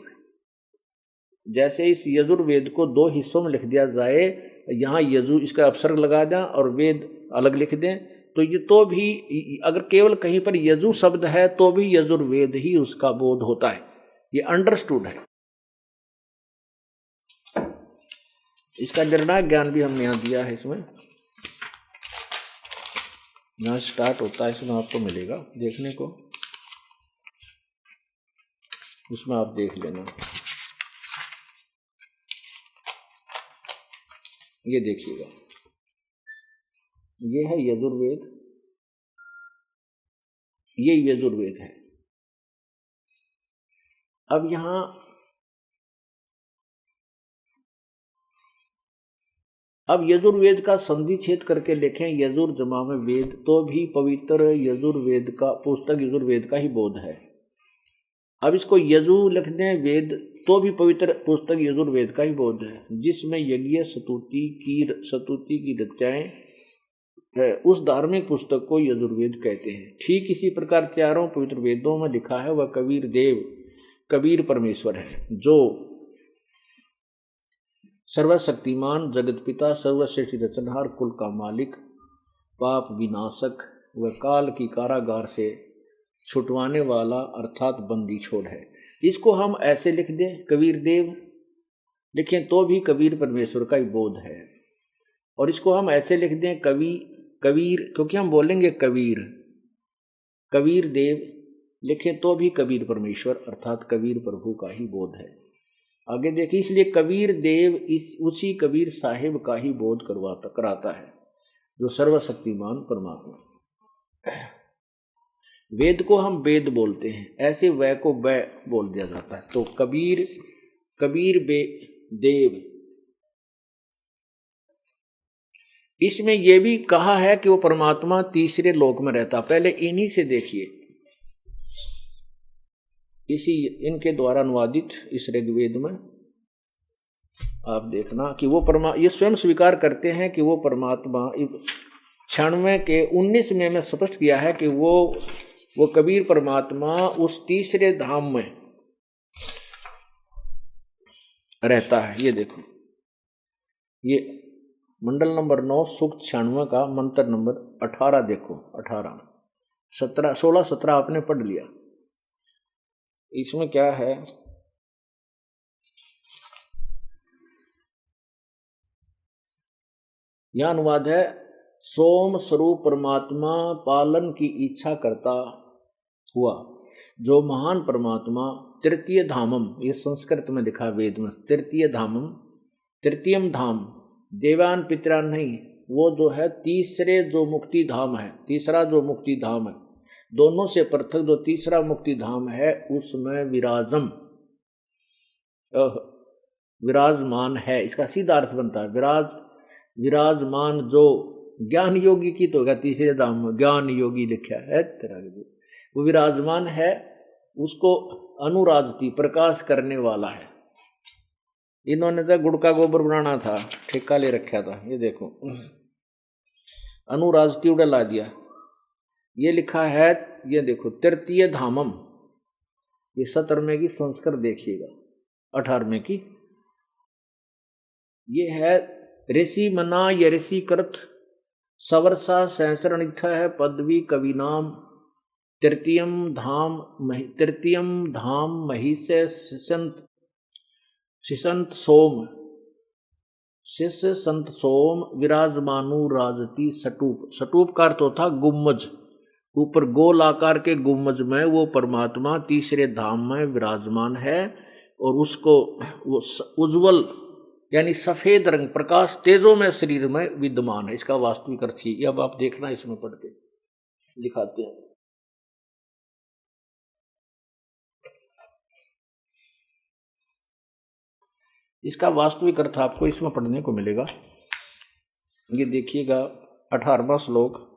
जैसे इस यजुर्वेद को दो हिस्सों में लिख दिया जाए, यहाँ यजु इसका अपसर्ग लगा दें और वेद अलग लिख दें, तो ये तो भी अगर केवल कहीं पर यजु शब्द है तो भी यजुर्वेद ही उसका बोध होता है, ये अंडरस्टूड है। इसका निर्णायक ज्ञान भी हमने यहाँ दिया है, इसमें यहाँ स्टार्ट होता है, इसमें आपको मिलेगा देखने को, उसमें आप देख लेना। ये देखिएगा, ये है यजुर्वेद, ये यजुर्वेद है। अब यहाँ अब यजुर्वेद का संधि छेद करके लिखें यजुर जमा में वेद, तो भी पवित्र यजुर्वेद का पुस्तक यजुर्वेद का ही बोध है। अब इसको यजु लिख दें वेद, तो भी पवित्र पुस्तक यजुर्वेद का ही बोध है, जिसमें यज्ञ स्तुति की रचनाएं है, उस धार्मिक पुस्तक को यजुर्वेद कहते हैं। ठीक इसी प्रकार चारों पवित्र वेदों में लिखा है वह कबीर देव, कबीर परमेश्वर है, जो सर्वशक्तिमान, जगत पिता, सर्वश्रेष्ठ रचनहार, कुल का मालिक, पाप विनाशक व काल की कारागार से छुटवाने वाला अर्थात बंदी छोड़ है। इसको हम ऐसे लिख दें कबीर देव लिखें तो भी कबीर परमेश्वर का ही बोध है, और इसको हम ऐसे लिख दें कबीर, क्योंकि हम बोलेंगे कबीर देव लिखें तो भी कबीर परमेश्वर अर्थात कबीर प्रभु का ही बोध है। आगे देखिए, इसलिए कबीर देव उसी कबीर साहिब का ही बोध कराता है, जो सर्वशक्तिमान परमात्मा। वेद को हम वेद बोलते हैं, ऐसे वै को वै बोल दिया जाता है। तो कबीर देव, इसमें यह भी कहा है कि वो परमात्मा तीसरे लोक में रहता। पहले इन्हीं से देखिए, इनके द्वारा अनुवादित इस ऋग्वेद में आप देखना कि वो ये स्वयं स्वीकार करते हैं कि वो परमात्मा क्षणवें के 19 में स्पष्ट किया है कि वो कबीर परमात्मा उस तीसरे धाम में रहता है। ये देखो, ये मंडल नंबर 9 सूक्त 96 का मंत्र नंबर 18 देखो, 18 16 17 आपने पढ़ लिया। इसमें क्या है, यह अनुवाद है, सोम स्वरूप परमात्मा पालन की इच्छा करता हुआ जो महान परमात्मा तृतीय धामम, ये संस्कृत में लिखा वेद में, तृतीयम धाम देवान पितरान नहीं, वो जो है तीसरे जो मुक्ति धाम है, तीसरा जो मुक्ति धाम है, दोनों से पृथक जो तीसरा मुक्ति धाम है उसमें विराजमान है। इसका सीधा अर्थ बनता है विराजमान, जो ज्ञान योगी की तो तीसरे धाम में ज्ञान योगी लिखा है, वो विराजमान है, उसको अनुराजती प्रकाश करने वाला है। इन्होंने तो गुड़ का गोबर बनाना था, ठेका ले रखा था, ये देखो अनुराजती उड़ा ला दिया, ये लिखा है, ये देखो तृतीय धामम, ये 17वें की संस्कृत देखिएगा, 18वें की ये है ऋषि मना ये ऋषि कृत सवर्षा सहस्रणिथ है पदवी कवि नाम तृतीयम धाम महिषे शिसंत सोम विराजमानु राजती सटूप। सटूप का अर्थ होता गुम्मज, ऊपर गोल आकार के गुम्बज में वो परमात्मा तीसरे धाम में विराजमान है और उसको वो उज्जवल यानी सफेद रंग प्रकाश तेजों में शरीर में विद्यमान है। इसका वास्तविक अर्थ ही अब आप देखना, इसमें पढ़ के दिखाते हैं। इसका वास्तविक अर्थ आपको इसमें पढ़ने को मिलेगा। ये देखिएगा 18वां श्लोक।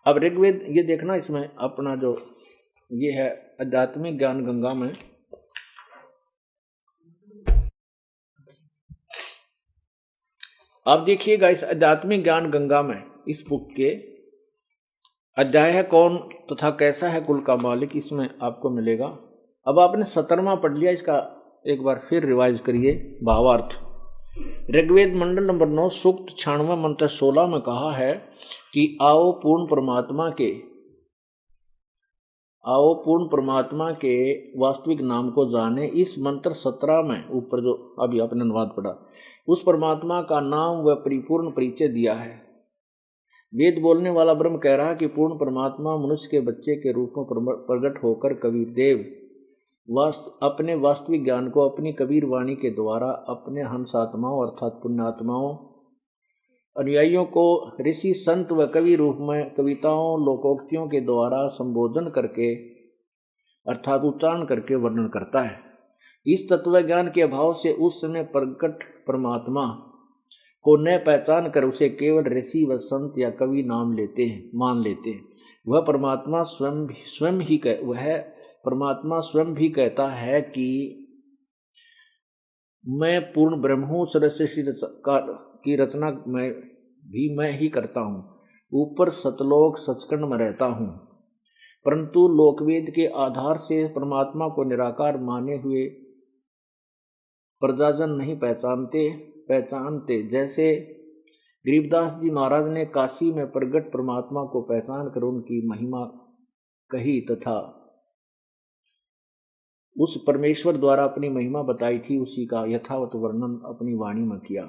अब ऋग्वेद ये देखना, इसमें अपना जो ये है आध्यात्मिक ज्ञान गंगा में आप देखिएगा, इस आध्यात्मिक ज्ञान गंगा में इस बुक के अध्याय है कौन तथा कैसा है कुल का मालिक, इसमें आपको मिलेगा। अब आपने 17वां पढ़ लिया, इसका एक बार फिर रिवाइज करिए भावार्थ। ऋग्वेद मंडल नंबर 9 सूक्त 96 मंत्र 16 में कहा है कि आओ पूर्ण परमात्मा के वास्तविक नाम को जाने। इस मंत्र 17 में ऊपर जो अभी आपने अनुवाद पढ़ा, उस परमात्मा का नाम व परिपूर्ण परिचय दिया है। वेद बोलने वाला ब्रह्म कह रहा है कि पूर्ण परमात्मा मनुष्य के बच्चे के रूप में प्रकट होकर कबीर देव अपने वास्तविक ज्ञान को अपनी कबीर वाणी के द्वारा अपने हंसात्माओं अर्थात पुण्यात्माओं अनुयायियों को ऋषि संत व कवि रूप में कविताओं लोकोक्तियों के द्वारा संबोधन करके अर्थात उच्चारण करके वर्णन करता है। इस तत्व ज्ञान के अभाव से उस समय प्रकट परमात्मा को न पहचान कर उसे केवल ऋषि व संत या कवि मान लेते हैं। वह परमात्मा स्वयं भी कहता है कि मैं पूर्ण ब्रह्म हूँ, सृष्टि की रचना मैं ही करता हूँ, ऊपर सतलोक सचखंड में रहता हूँ। परंतु लोकवेद के आधार से परमात्मा को निराकार माने हुए प्रजाजन नहीं पहचानते। जैसे गरीबदास जी महाराज ने काशी में प्रगट परमात्मा को पहचान कर उनकी महिमा कही तथा उस परमेश्वर द्वारा अपनी महिमा बताई थी, उसी का यथावत वर्णन अपनी वाणी में किया।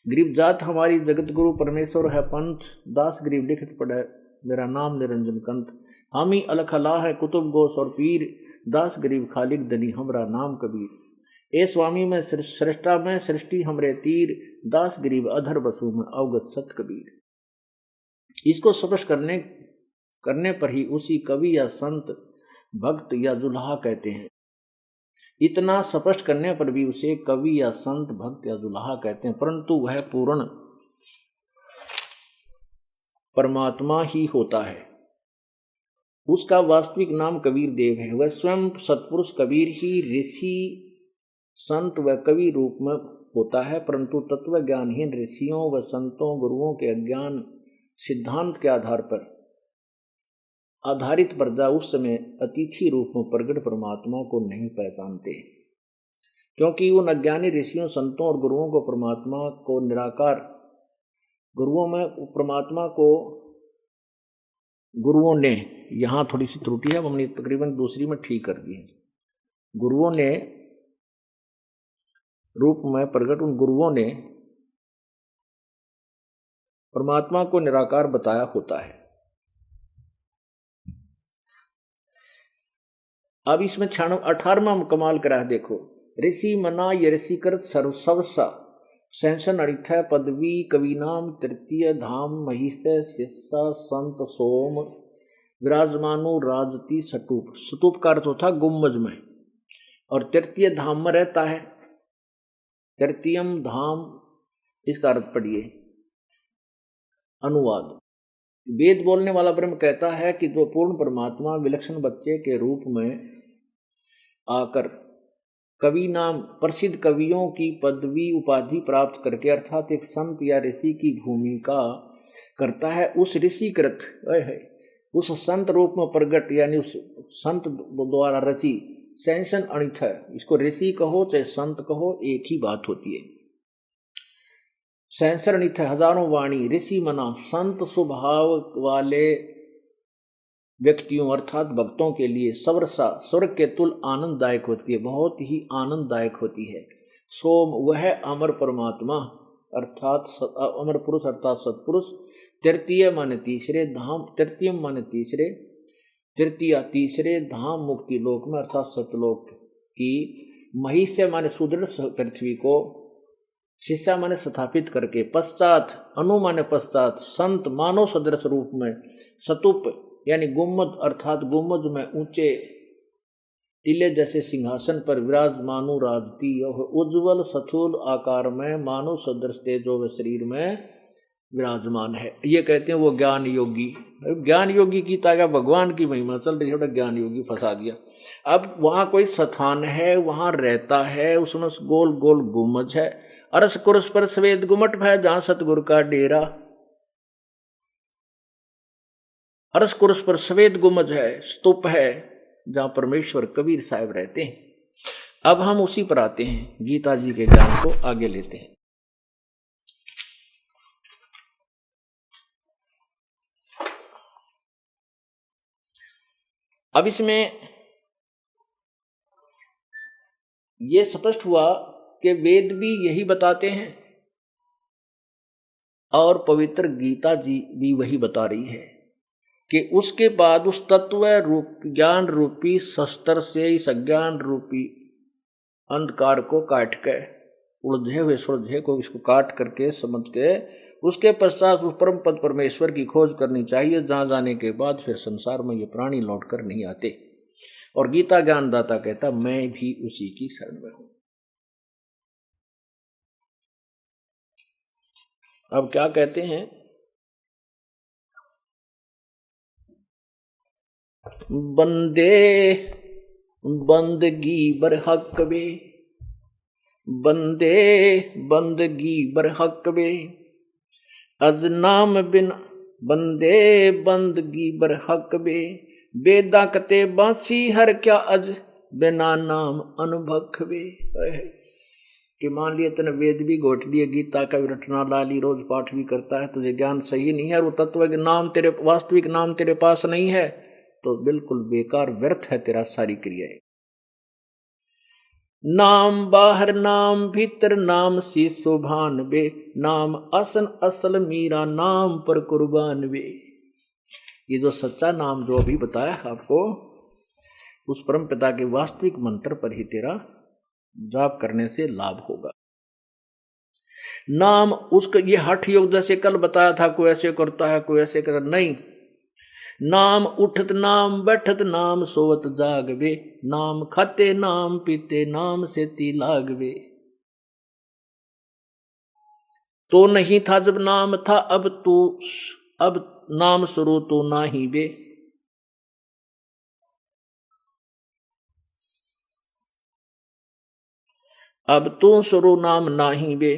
गरीब जात हमारी जगत गुरु परमेश्वर है पंथ, दास गरीब लिखत पढ़े मेरा नाम निरंजन कंठ। हम ही अलखला है कुतुब गोस और पीर, दास गरीब खालिक दनी हमरा नाम कबीर। ए स्वामी में सृष्टा में सृष्टि हमरे तीर, दास गरीब अधर बसु में अवगत सत कबीर। इसको स्पष्ट करने पर ही उसी कवि या संत भक्त या जुल्हा कहते हैं। इतना स्पष्ट करने पर भी उसे कवि या संत भक्त या जुल्हा कहते हैं, परंतु वह पूर्ण परमात्मा ही होता है। उसका वास्तविक नाम कबीर देव है। वह स्वयं सत्पुरुष कबीर ही ऋषि संत व कवि रूप में होता है, परंतु तत्व ज्ञानहीन ऋषियों व संतों गुरुओं के अज्ञान सिद्धांत के आधार पर आधारित प्रजा उस समय अतिथि रूप में प्रगट परमात्मा को नहीं पहचानते, क्योंकि उन अज्ञानी ऋषियों संतों और गुरुओं को परमात्मा को निराकार गुरुओं ने यहाँ थोड़ी सी त्रुटि है, हमने तकरीबन दूसरी में ठीक कर दी है। गुरुओं ने रूप में प्रकट उन गुरुओं ने परमात्मा को निराकार बताया होता है। अब इसमें 18वां कमाल करा है, देखो। ऋषि मना ये ऋषि करत सर्वसा सेंसन अड़िथ पदवी कविनाम तृतीय धाम महिष शिष्या संत सोम विराजमानु राजती स्तूप। स्तूप का अर्थ होता गुम्बज में, और तृतीय धाम में रहता है। तृतीयम धाम, इसका अर्थ पढ़िए अनुवाद। वेद बोलने वाला ब्रह्म कहता है कि जो पूर्ण परमात्मा विलक्षण बच्चे के रूप में आकर कवि नाम प्रसिद्ध कवियों की पदवी उपाधि प्राप्त करके अर्थात एक संत या ऋषि की भूमिका करता है, उस ऋषिकृत उस संत रूप में प्रगट यानी उस संत द्वारा रची सेंसन अणिथ है। इसको ऋषि कहो चाहे संत कहो, एक ही बात होती है। सेंसर अणिथ हजारों वाणी, ऋषि मना संत स्वभाव वाले व्यक्तियों अर्थात भक्तों के लिए सवर्षा स्वर्ग के तुल आनंददायक होती है, बहुत ही आनंददायक होती है। सोम वह अमर परमात्मा अर्थात अमर पुरुष अर्थात सत्पुरुष। तृतीय माने तीसरे धाम, तृतीय माने तीसरे, तृतीय तीसरे धाम मुक्ति लोक में अर्थात सतलोक की। महिष्य माने सुदृढ़ पृथ्वी को, शिष्या माने स्थापित करके, पश्चात अनु माने पश्चात, संत मानव सदृश रूप में, सतुप यानी गुम्मद अर्थात गुम्मद में ऊंचे टीले जैसे सिंहासन पर विराजमानु राजती, उज्ज्वल सथूल आकार में मानव सदृश तेजो व शरीर में विराजमान है। ये कहते हैं वो ज्ञान योगी। ज्ञान योगी की तागा भगवान की महिमा चल रही है, ज्ञान योगी फंसा दिया। अब वहां कोई स्थान है, वहां रहता है, उसमें गोल गोल गुम्मज है, अरस कुरस पर सफेद गुमट है जहां सतगुरु का डेरा। अरस कुरस पर सफेद गुमज है, स्तूप है जहां परमेश्वर कबीर साहब रहते हैं। अब हम उसी पर आते हैं, गीता जी के ज्ञान को आगे लेते हैं। अब इसमें यह स्पष्ट हुआ कि वेद भी यही बताते हैं और पवित्र गीता जी भी वही बता रही है कि उसके बाद उस तत्व रूप ज्ञान रूपी शस्त्र से इस अज्ञान रूपी अंधकार को काट के, उलझे हुए सुलझे को इसको काट करके समझ के उसके पश्चात उस परम पद परमेश्वर की खोज करनी चाहिए, जहां जाने के बाद फिर संसार में ये प्राणी लौट कर नहीं आते। और गीता ज्ञानदाता कहता मैं भी उसी की शरण में हूं। अब क्या कहते हैं, बंदे बंदगी बरहक वे, बंदे बंदगी बरहक वे, अज नाम बिन बंदे बंदगी बरहक वे, बेदा कते बांसी हर क्या अज बिना नाम अनुभख वे। कि मान लिया तने वेद भी घोट दिए, गीता का भी रटना ला ली, रोज पाठ भी करता है, तुझे ज्ञान सही नहीं है, वो तत्व के नाम तेरे वास्तविक नाम तेरे पास नहीं है, तो बिल्कुल बेकार व्यर्थ है तेरा सारी क्रियाएं। नाम बाहर नाम भीतर नाम सी सुभान बे, नाम असन असल मीरा नाम पर कुर्बान बे। ये जो सच्चा नाम जो अभी बताया आपको, उस परम पिता के वास्तविक मंत्र पर ही तेरा जाप करने से लाभ होगा। नाम उसका ये हठ योग जैसे कल बताया था, कोई ऐसे करता है कोई ऐसे करता नहीं। नाम उठत नाम बैठत नाम सोवत जागवे, नाम खाते नाम पीते नाम से ती लागवे। तो नहीं था जब नाम था, अब नाम शुरू तो ना ही बे। अब तू शुरू नाम नाही बे,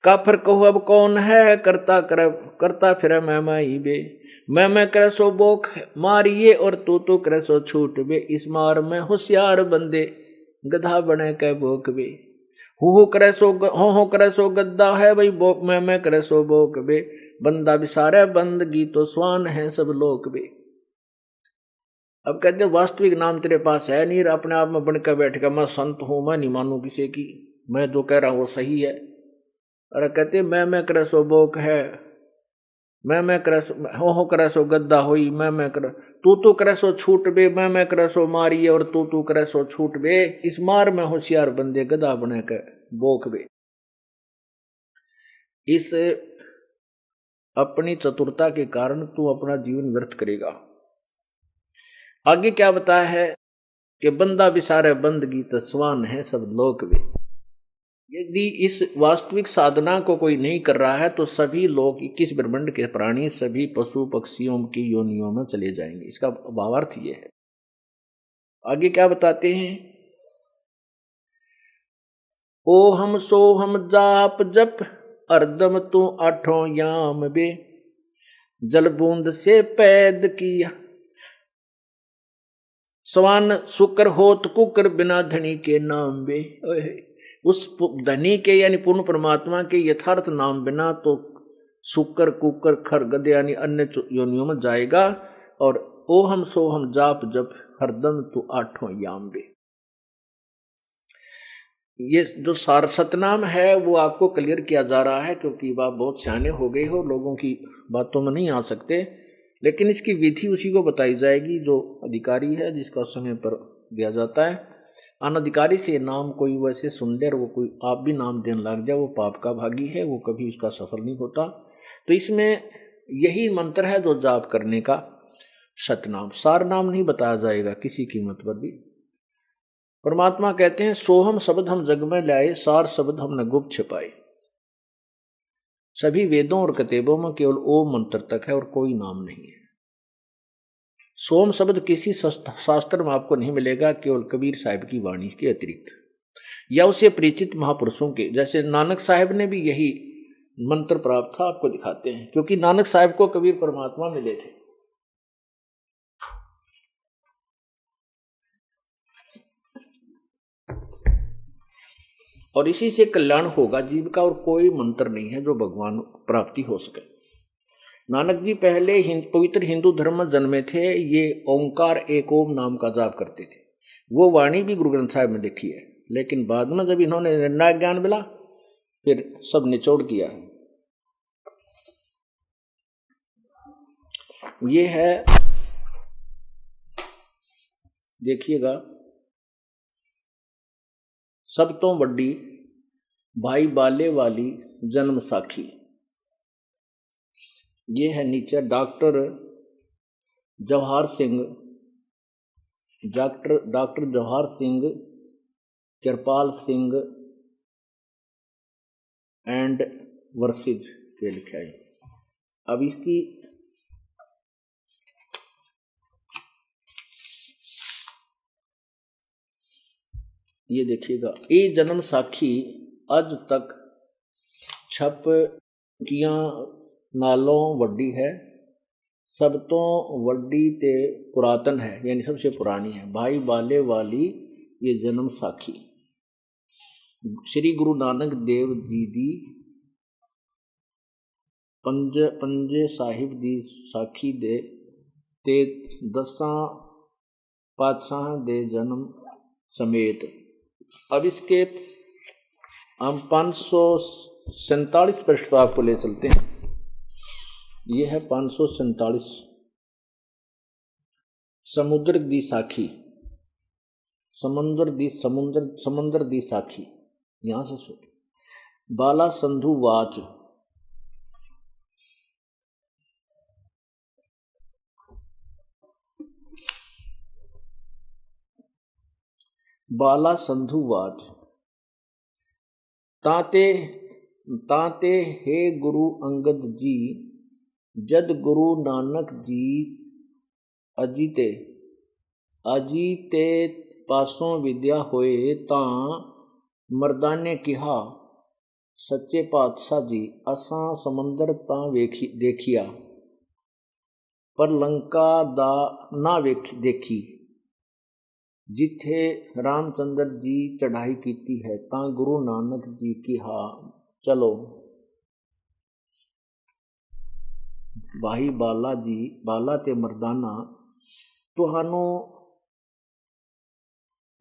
काफर कहो अब कौन है, करता फिर मैं ही बे। मैं करे सो बोक मारिए और तू करे सो छूट बे, इस मार में होशियार बंदे गधा बने के बोक बे। हो करे सो गद्दा है भाई, बोक मैं करे सो बोक बे, बंदा बिसारे बंदगी तो स्वान है सब लोक बे। अब कहते वास्तविक नाम तेरे पास है नहीं, अपने आप में बनकर बैठ गया मैं संत हूं, मैं नहीं मानू किसी की, मैं जो कह रहा हूं वो सही है। अरे कहते मैं करे सो बोक है, मैं करे सो हो करे सो गद्दा होई, मैं करे तू करे सो छूट बे, मैं करे सो मारिए और तू करे सो छूट बे, इस मार में होशियार बंदे गधा बने के बोक बे। इस अपनी चतुरता के कारण तू अपना जीवन व्यर्थ करेगा। आगे क्या बताया है कि बंदा बिसारे बंदगी तो स्वान है सब लोक वे। यदि इस वास्तविक साधना को कोई नहीं कर रहा है तो सभी लोग 21 ब्रह्मांड के प्राणी सभी पशु पक्षियों की योनियों में चले जाएंगे। इसका भावार्थ यह है। आगे क्या बताते हैं, ओ हम सो हम जाप जप अर्दम तू आठों याम बे, जल बूंद से पैद किया स्वान शुक्र होत कुकर बिना धनी के नाम बे। उस धनी के यानी पूर्ण परमात्मा के यथार्थ नाम बिना तो शुक्र कुकर खर गद यानी अन्य योनियों में जाएगा। और ओ हम सो हम जाप जप हरदम तू आठों याम बे। ये जो सार सतनाम है वो आपको क्लियर किया जा रहा है, क्योंकि आप बहुत सियाने हो गए हो, लोगों की बातों में नहीं आ सकते, लेकिन इसकी विधि उसी को बताई जाएगी जो अधिकारी है, जिसका समय पर दिया जाता है। अनधिकारी से नाम कोई वैसे सुन ले और वो कोई आप भी नाम देने लग जाए, वो पाप का भागी है, वो कभी उसका सफल नहीं होता। तो इसमें यही मंत्र है जो जाप करने का, सतनाम। सार नाम नहीं बताया जाएगा किसी कीमत पर भी। परमात्मा कहते हैं सोहम शब्द हम जग में लाए, सार शब्द हमने गुप्त छिपाए। सभी वेदों और किताबों में केवल ओम मंत्र तक है और कोई नाम नहीं है। सोम शब्द किसी शास्त्र में आपको नहीं मिलेगा, केवल कबीर साहिब की वाणी के अतिरिक्त या उसे परिचित महापुरुषों के, जैसे नानक साहिब ने भी यही मंत्र प्राप्त था, आपको दिखाते हैं, क्योंकि नानक साहिब को कबीर परमात्मा मिले थे। और इसी से कल्याण होगा जीव का, और कोई मंत्र नहीं है जो भगवान प्राप्ति हो सके। नानक जी पहले पवित्र हिंदू धर्म में जन्मे थे, ये ओंकार एक ओम नाम का जाप करते थे। वो वाणी भी गुरु ग्रंथ साहिब में लिखी है, लेकिन बाद में जब इन्होंने निर्णायक ज्ञान मिला फिर सब निचोड़ किया। ये है, देखिएगा, सब तो बड़ी भाई बाले वाली जन्म साखी। ये है नीचे doctor Jawahar Singh, doctor Jawahar Singh, Kripal Singh and verses के लिखा है। अब इसकी ये देखिएगा, ये जन्म साखी अज तक छप किया नालों वड्डी है, सब तो वड्डी ते पुरातन है, यानी सबसे पुरानी है। भाई बाले वाली ये जन्म साखी श्री गुरु नानक देव जी दी पंजे साहिब दी साखी दे ते 10 पातशाह दे जन्म समेत। अब इसके हम 547 पृष्ठ पर आपको ले चलते हैं। ये है 547, समुद्र दी साखी, समुद्र दी साखी। यहां से सुन, बाला संधु वाच, बाला संधु वाच, ताते हे गुरु अंगद जी, जद गुरु नानक जी अजीते पासों विद्या होए, तां मर्दाने किहा सच्चे पातशाह जी, असां समंदर तां देखिया, पर लंका दा ना देखी, जिथे रामचंद्र जी चढ़ाई कीती है, तां गुरु नानक जी किहा चलो भाई बाला जी, बाला ते मर्दाना, तुहानू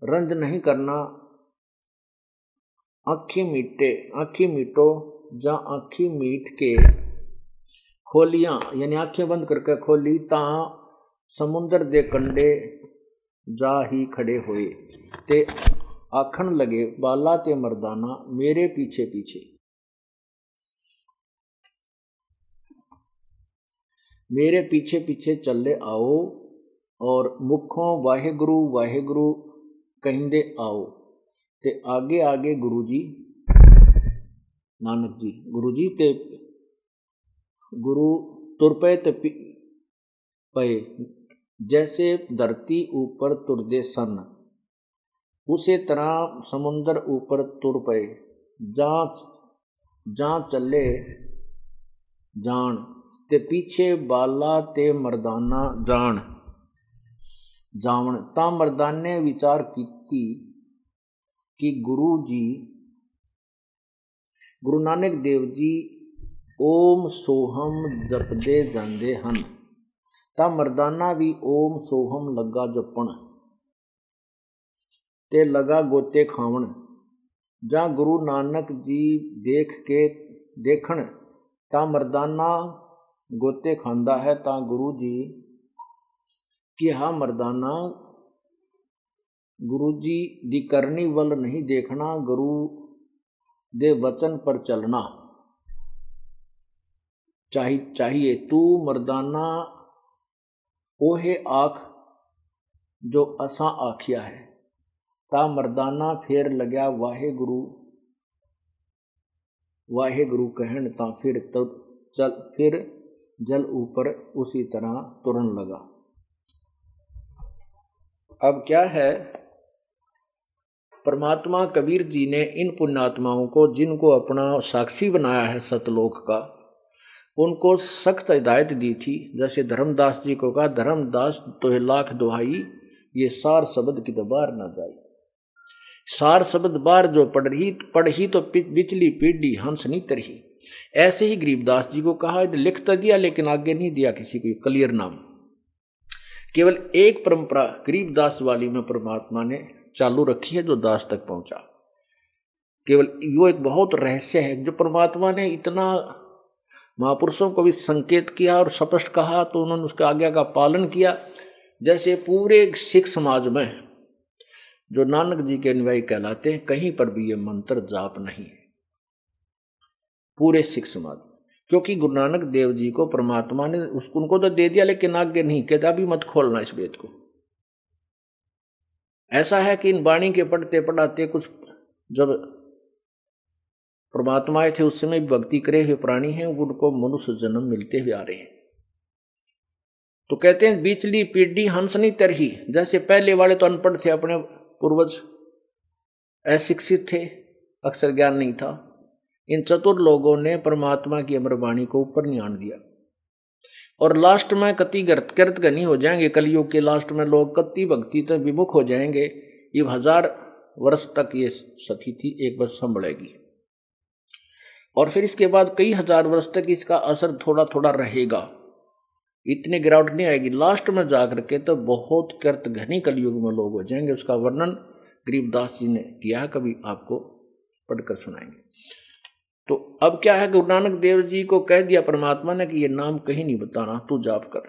रंज नहीं करना, आखी मीटो जा आखी मीट के खोलियां, यानी आंखें बंद करके खोली, तां समुंदर दे कंडे जा ही खड़े होए, ते आखन लगे बाला ते मर्दाना मेरे पीछे पीछे, मेरे पीछे पीछे चले आओ, और मुखों वाहेगुरु वाहेगुरु कहिंदे आओ, ते आगे आगे गुरु जी नानक जी, गुरु जी ते गुरु तुर पे ते पे, जैसे धरती ऊपर तुरदे सन, उसे तरह समुंदर ऊपर तुर पे, जा चले जान, ते पीछे बाला ते मर्दाना जावण, ता मर्दाने विचार कीती कि गुरु नानक देव जी ओम सोहम जपदे जांदे हन, ता मर्दाना भी ओम सोहम लगा जपण, ते लगा गोते खावण, जा गुरु नानक जी देखण ता मर्दाना गोते खांदा है, ता गुरु जी कि हा मर्दाना गुरु जी दी करनी वल नहीं देखना, गुरु दे वचन पर चलना चाहिए। तू मर्दाना ओहे आख जो असा आखिया है, ता मर्दाना फेर लग्या वाहे गुरु कहन, ता फिर जल ऊपर उसी तरह तुरन लगा। अब क्या है, परमात्मा कबीर जी ने इन पुण्यात्माओं को, जिनको अपना साक्षी बनाया है सतलोक का, उनको सख्त हिदायत दी थी। जैसे धर्मदास जी को कहा, धर्मदास तो लाख दुहाई, ये सार शब्द की तो बाहर ना जाए। सार शब्द बाहर जो पढ़ी तो बिचली पीढ़ी हंस नहीं तरही। ऐसे ही गरीबदास जी को कहा, लिख तो दिया लेकिन आगे नहीं दिया किसी को क्लियर नाम। केवल एक परंपरा गरीबदास वाली में परमात्मा ने चालू रखी है जो दास तक पहुंचा। केवल वो एक बहुत रहस्य है जो परमात्मा ने इतना महापुरुषों को भी संकेत किया और स्पष्ट कहा, तो उन्होंने उसके आज्ञा का पालन किया। जैसे पूरे सिख समाज में जो नानक जी के अनुयायी कहलाते हैं, कहीं पर भी ये मंत्र जाप नहीं है, पूरे सिख समाज। क्योंकि गुरु नानक देव जी को परमात्मा ने उनको तो दे दिया, लेकिन आगे नहीं कहता, अभी मत खोलना इस वेद को। ऐसा है कि इन वाणी के पढ़ते पढ़ाते कुछ जब परमात्मा आए थे उस समय भक्ति करे हुए प्राणी हैं, उनको मनुष्य जन्म मिलते हुए आ रहे हैं। तो कहते हैं बीचली पीढ़ी हंस नहीं तरही। जैसे पहले वाले तो अनपढ़ थे, अपने पूर्वज अशिक्षित थे, अक्षर ज्ञान नहीं था। इन चतुर लोगों ने परमात्मा की अमर वाणी को ऊपर नहीं आन दिया, और लास्ट में कति कृत गनी हो जाएंगे। कलयुग के लास्ट में लोग कति भक्ति तक विमुख हो जाएंगे। ये 1000 वर्ष तक ये स्थिति एक बार संभलेगी, और फिर इसके बाद कई हजार वर्ष तक इसका असर थोड़ा थोड़ा रहेगा, इतनी गिरावट नहीं आएगी। लास्ट में जाकर के तो बहुत कृत घनी कलयुग में लोग हो जाएंगे। उसका वर्णन गरीबदास जी ने किया है, कभी आपको पढ़कर सुनाएंगे। तो अब क्या है, गुरु नानक देव जी को कह दिया परमात्मा ने कि ये नाम कहीं नहीं बताना, तू जाप कर।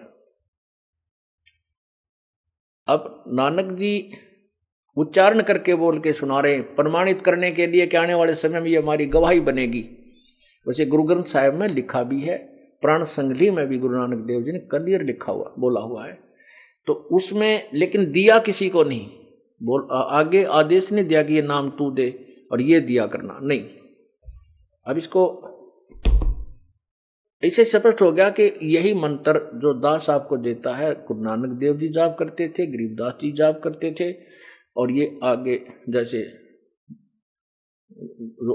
अब नानक जी उच्चारण करके बोल के सुना रहे हैं, प्रमाणित करने के लिए कि आने वाले समय में ये हमारी गवाही बनेगी। वैसे गुरु ग्रंथ साहिब में लिखा भी है, प्राण संगली में भी गुरु नानक देव जी ने क्लियर लिखा हुआ बोला हुआ है। तो उसमें लेकिन दिया किसी को नहीं, आगे आदेश नहीं दिया कि ये नाम तू दे और ये दिया करना, नहीं। अब इसको ऐसे स्पष्ट हो गया कि यही मंत्र जो दास आपको देता है, गुरु नानक देव जी जाप करते थे, गरीबदास जी जाप करते थे, और ये आगे जैसे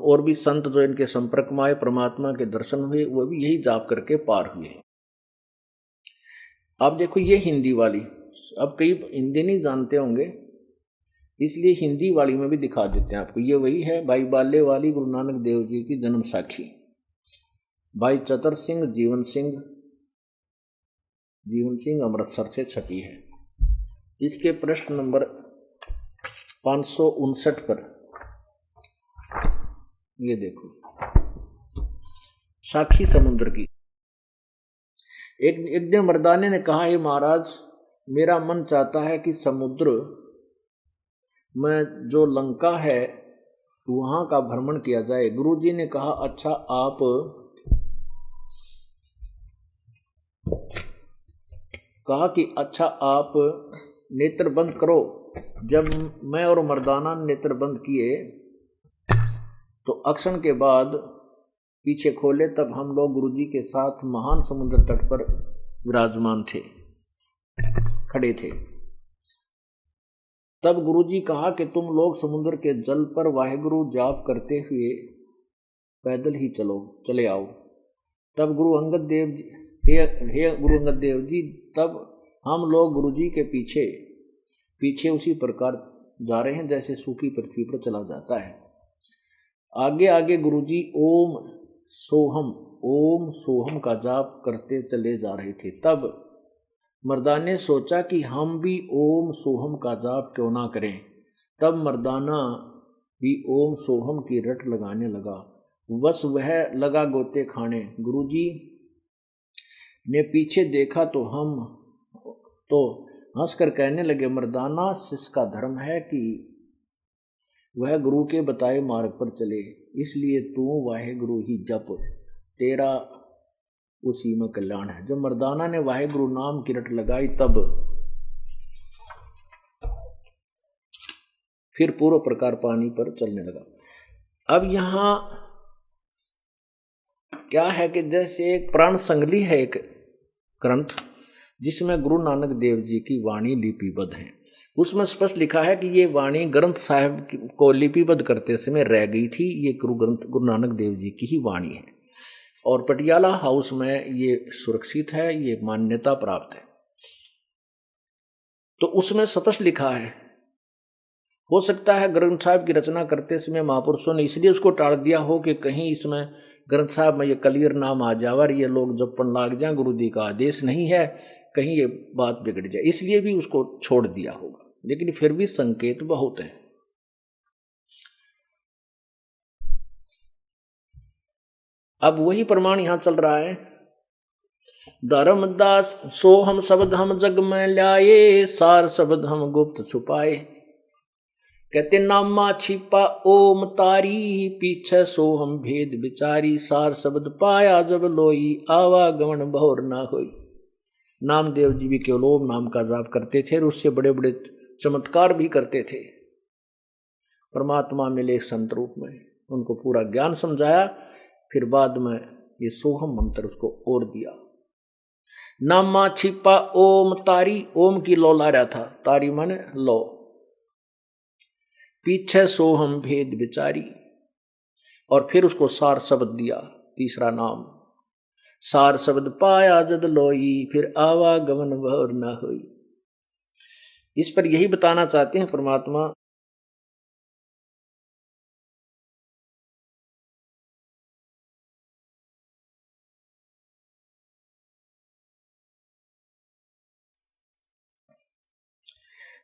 और भी संत जो इनके संपर्क में आए, परमात्मा के दर्शन हुए, वो भी यही जाप करके पार हुए। अब देखो ये हिंदी वाली, अब कई हिंदी नहीं जानते होंगे, इसलिए हिंदी वाली में भी दिखा देते हैं आपको। ये वही है भाई बाले वाली गुरु नानक देव जी की जन्म साखी, भाई चतर सिंह जीवन सिंह अमृतसर से छपी है। इसके प्रश्न नंबर 559 पर ये देखो, साक्षी समुद्र की। एक दिन मर्दाने ने कहा, हे महाराज, मेरा मन चाहता है कि समुद्र में जो लंका है वहां का भ्रमण किया जाए। गुरुजी ने कहा, अच्छा आप नेत्र बंद करो। जब मैं और मर्दाना ने नेत्र बंद किए तो अक्षण के बाद पीछे खोले, तब हम लोग गुरुजी के साथ महान समुद्र तट पर विराजमान थे, खड़े थे। तब गुरुजी कहा कि तुम लोग समुद्र के जल पर वाहेगुरु जाप करते हुए पैदल ही चले आओ। तब गुरु अंगद देव जी, हे गुरु अंगद देव जी, तब हम लोग गुरुजी के पीछे उसी प्रकार जा रहे हैं जैसे सूखी पृथ्वी पर चला जाता है। आगे आगे गुरुजी ओम सोहम का जाप करते चले जा रहे थे। तब मर्दाने ने सोचा कि हम भी ओम सोहम का जाप क्यों ना करें। तब मर्दाना भी ओम सोहम की रट लगाने लगा। बस वह लगा गोते खाने। गुरुजी ने पीछे देखा तो हंसकर कहने लगे, मर्दाना इसका धर्म है कि वह गुरु के बताए मार्ग पर चले, इसलिए तू वाहे गुरु ही जप, तेरा उसी में कल्याण है। जब मर्दाना ने वाहे गुरु नाम की रट लगाई तब फिर पूर्व प्रकार पानी पर चलने लगा। अब यहां क्या है कि जैसे एक प्राण संगली है एक ग्रंथ जिसमें गुरु नानक देव जी की वाणी लिपिबद्ध है। उसमें स्पष्ट लिखा है कि ये वाणी ग्रंथ साहिब को लिपिबद्ध करते समय रह गई थी। ये गुरु नानक देव जी की ही वाणी है और पटियाला हाउस में ये सुरक्षित है, ये मान्यता प्राप्त है। तो उसमें स्पष्ट लिखा है। हो सकता है ग्रंथ साहिब की रचना करते समय महापुरुषों ने इसलिए उसको टाल दिया हो कि कहीं इसमें ग्रंथ साहिब में ये कलियर नाम आ जाए और ये लोग जपन लाग जाए, गुरु जी का आदेश नहीं है, कहीं ये बात बिगड़ जाए, इसलिए भी उसको छोड़ दिया होगा। लेकिन फिर भी संकेत बहुत है। अब वही प्रमाण यहां चल रहा है। धर्मदास सो हम शब्द हम जग में लाए, सार शब्द हम गुप्त छुपाए। कहते नामा छिपा ओम तारी, पीछे सो हम भेद विचारी, सार शब्द पाया जब लोई, आवागमन बहुर ना होई। नामदेव जी भी केवल ओम नाम का जाप करते थे और उससे बड़े बड़े चमत्कार भी करते थे। परमात्मा मिले संत रूप में, उनको पूरा ज्ञान समझाया, फिर बाद में ये सोहम मंत्र उसको और दिया। नामा छिपा ओम तारी, ओम की लो ला रहा था, तारी माने लो। पीछे सोहम भेद विचारी, और फिर उसको सार शब्द दिया, तीसरा नाम। सार शब्द पाया जद लोई, फिर आवागमन भर न होई। इस पर यही बताना चाहते हैं परमात्मा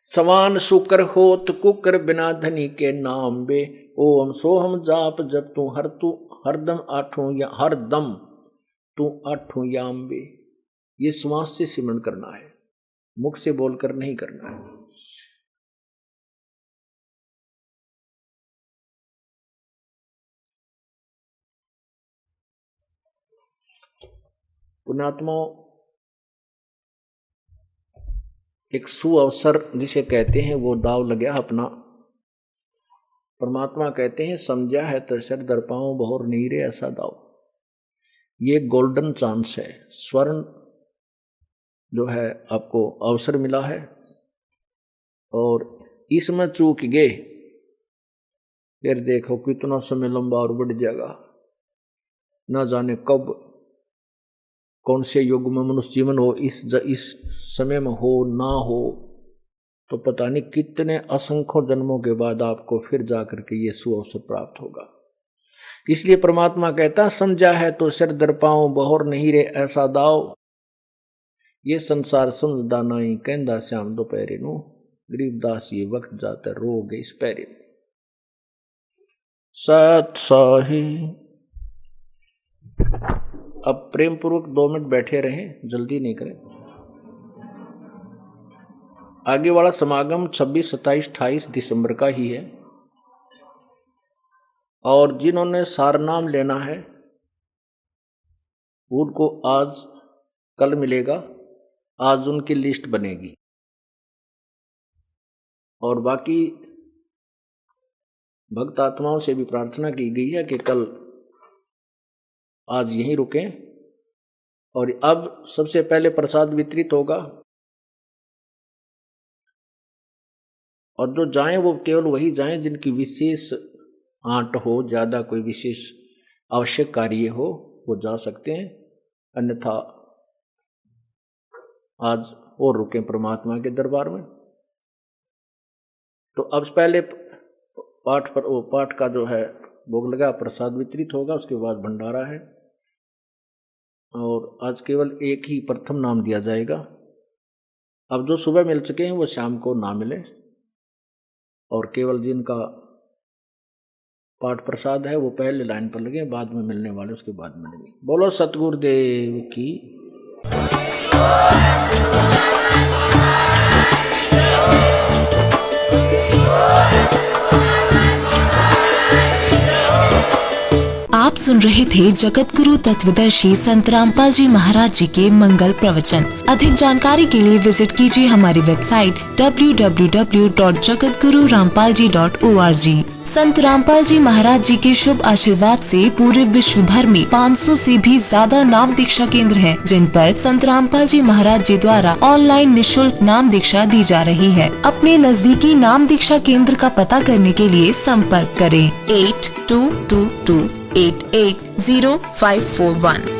समान शुकर होत कुकर बिना धनी के नाम बे, ओम सोहम जाप जब तू हरदम आठों या हरदम तू आठों याम बे। ये श्वास से सिमरण करना है, मुख से बोलकर नहीं करना है। पुण्यात्मा, एक सुअवसर जिसे कहते हैं वो दाव लगा अपना। परमात्मा कहते हैं समझा है तरसर दर्पाओं बहुर नीरे ऐसा दाव। ये गोल्डन चांस है, स्वर्ण जो है आपको अवसर मिला है और इसमें चूक गए फिर देखो कितना समय लंबा और बढ़ जाएगा। ना जाने कब कौन से युग में मनुष्य जीवन हो, इस समय में हो ना हो, तो पता नहीं कितने असंख्य जन्मों के बाद आपको फिर जाकर के ये सुअवसर प्राप्त होगा। इसलिए परमात्मा कहता समझा है तो सिर दर्पाओं बहुर नहीं रे ऐसा दाव, ये संसार समझदा नहीं कहंदा श्याम दोपहरे नू, गरीबदास ये वक्त जाता रोग इस पैरे। सत साही। अब प्रेम पूर्वक 2 मिनट बैठे रहें, जल्दी नहीं करें। आगे वाला समागम 26, 27, 28 दिसंबर का ही है और जिन्होंने सारनाम लेना है उनको आज कल मिलेगा, आज उनकी लिस्ट बनेगी। और बाकी भक्त आत्माओं से भी प्रार्थना की गई है कि कल आज यहीं रुकें। और अब सबसे पहले प्रसाद वितरित होगा और जो जाएं वो केवल वही जाएं जिनकी विशेष आंट हो, ज़्यादा कोई विशेष आवश्यक कार्य हो वो जा सकते हैं, अन्यथा आज और रुकें परमात्मा के दरबार में। तो अब पहले पाठ का जो है भोग लगा, प्रसाद वितरित होगा, उसके बाद भंडारा है और आज केवल एक ही प्रथम नाम दिया जाएगा। अब जो सुबह मिल चुके हैं वो शाम को ना मिले और केवल जिनका पाठ प्रसाद है वो पहले लाइन पर लगे, बाद में मिलने वाले उसके बाद में लगे। बोलो सतगुरुदेव की।
आप सुन रहे थे जगत गुरु तत्वदर्शी संत रामपाल जी महाराज जी के मंगल प्रवचन। अधिक जानकारी के लिए विजिट कीजिए हमारी वेबसाइट www.jagatgururampalji.org। संत रामपाल जी महाराज जी के शुभ आशीर्वाद से पूरे विश्व भर में 500 से भी ज्यादा नाम दीक्षा केंद्र हैं, जिन पर संत रामपाल जी महाराज जी द्वारा ऑनलाइन निशुल्क नाम दीक्षा दी जा रही है। अपने नजदीकी नाम दीक्षा केंद्र का पता करने के लिए संपर्क करें 8222880541।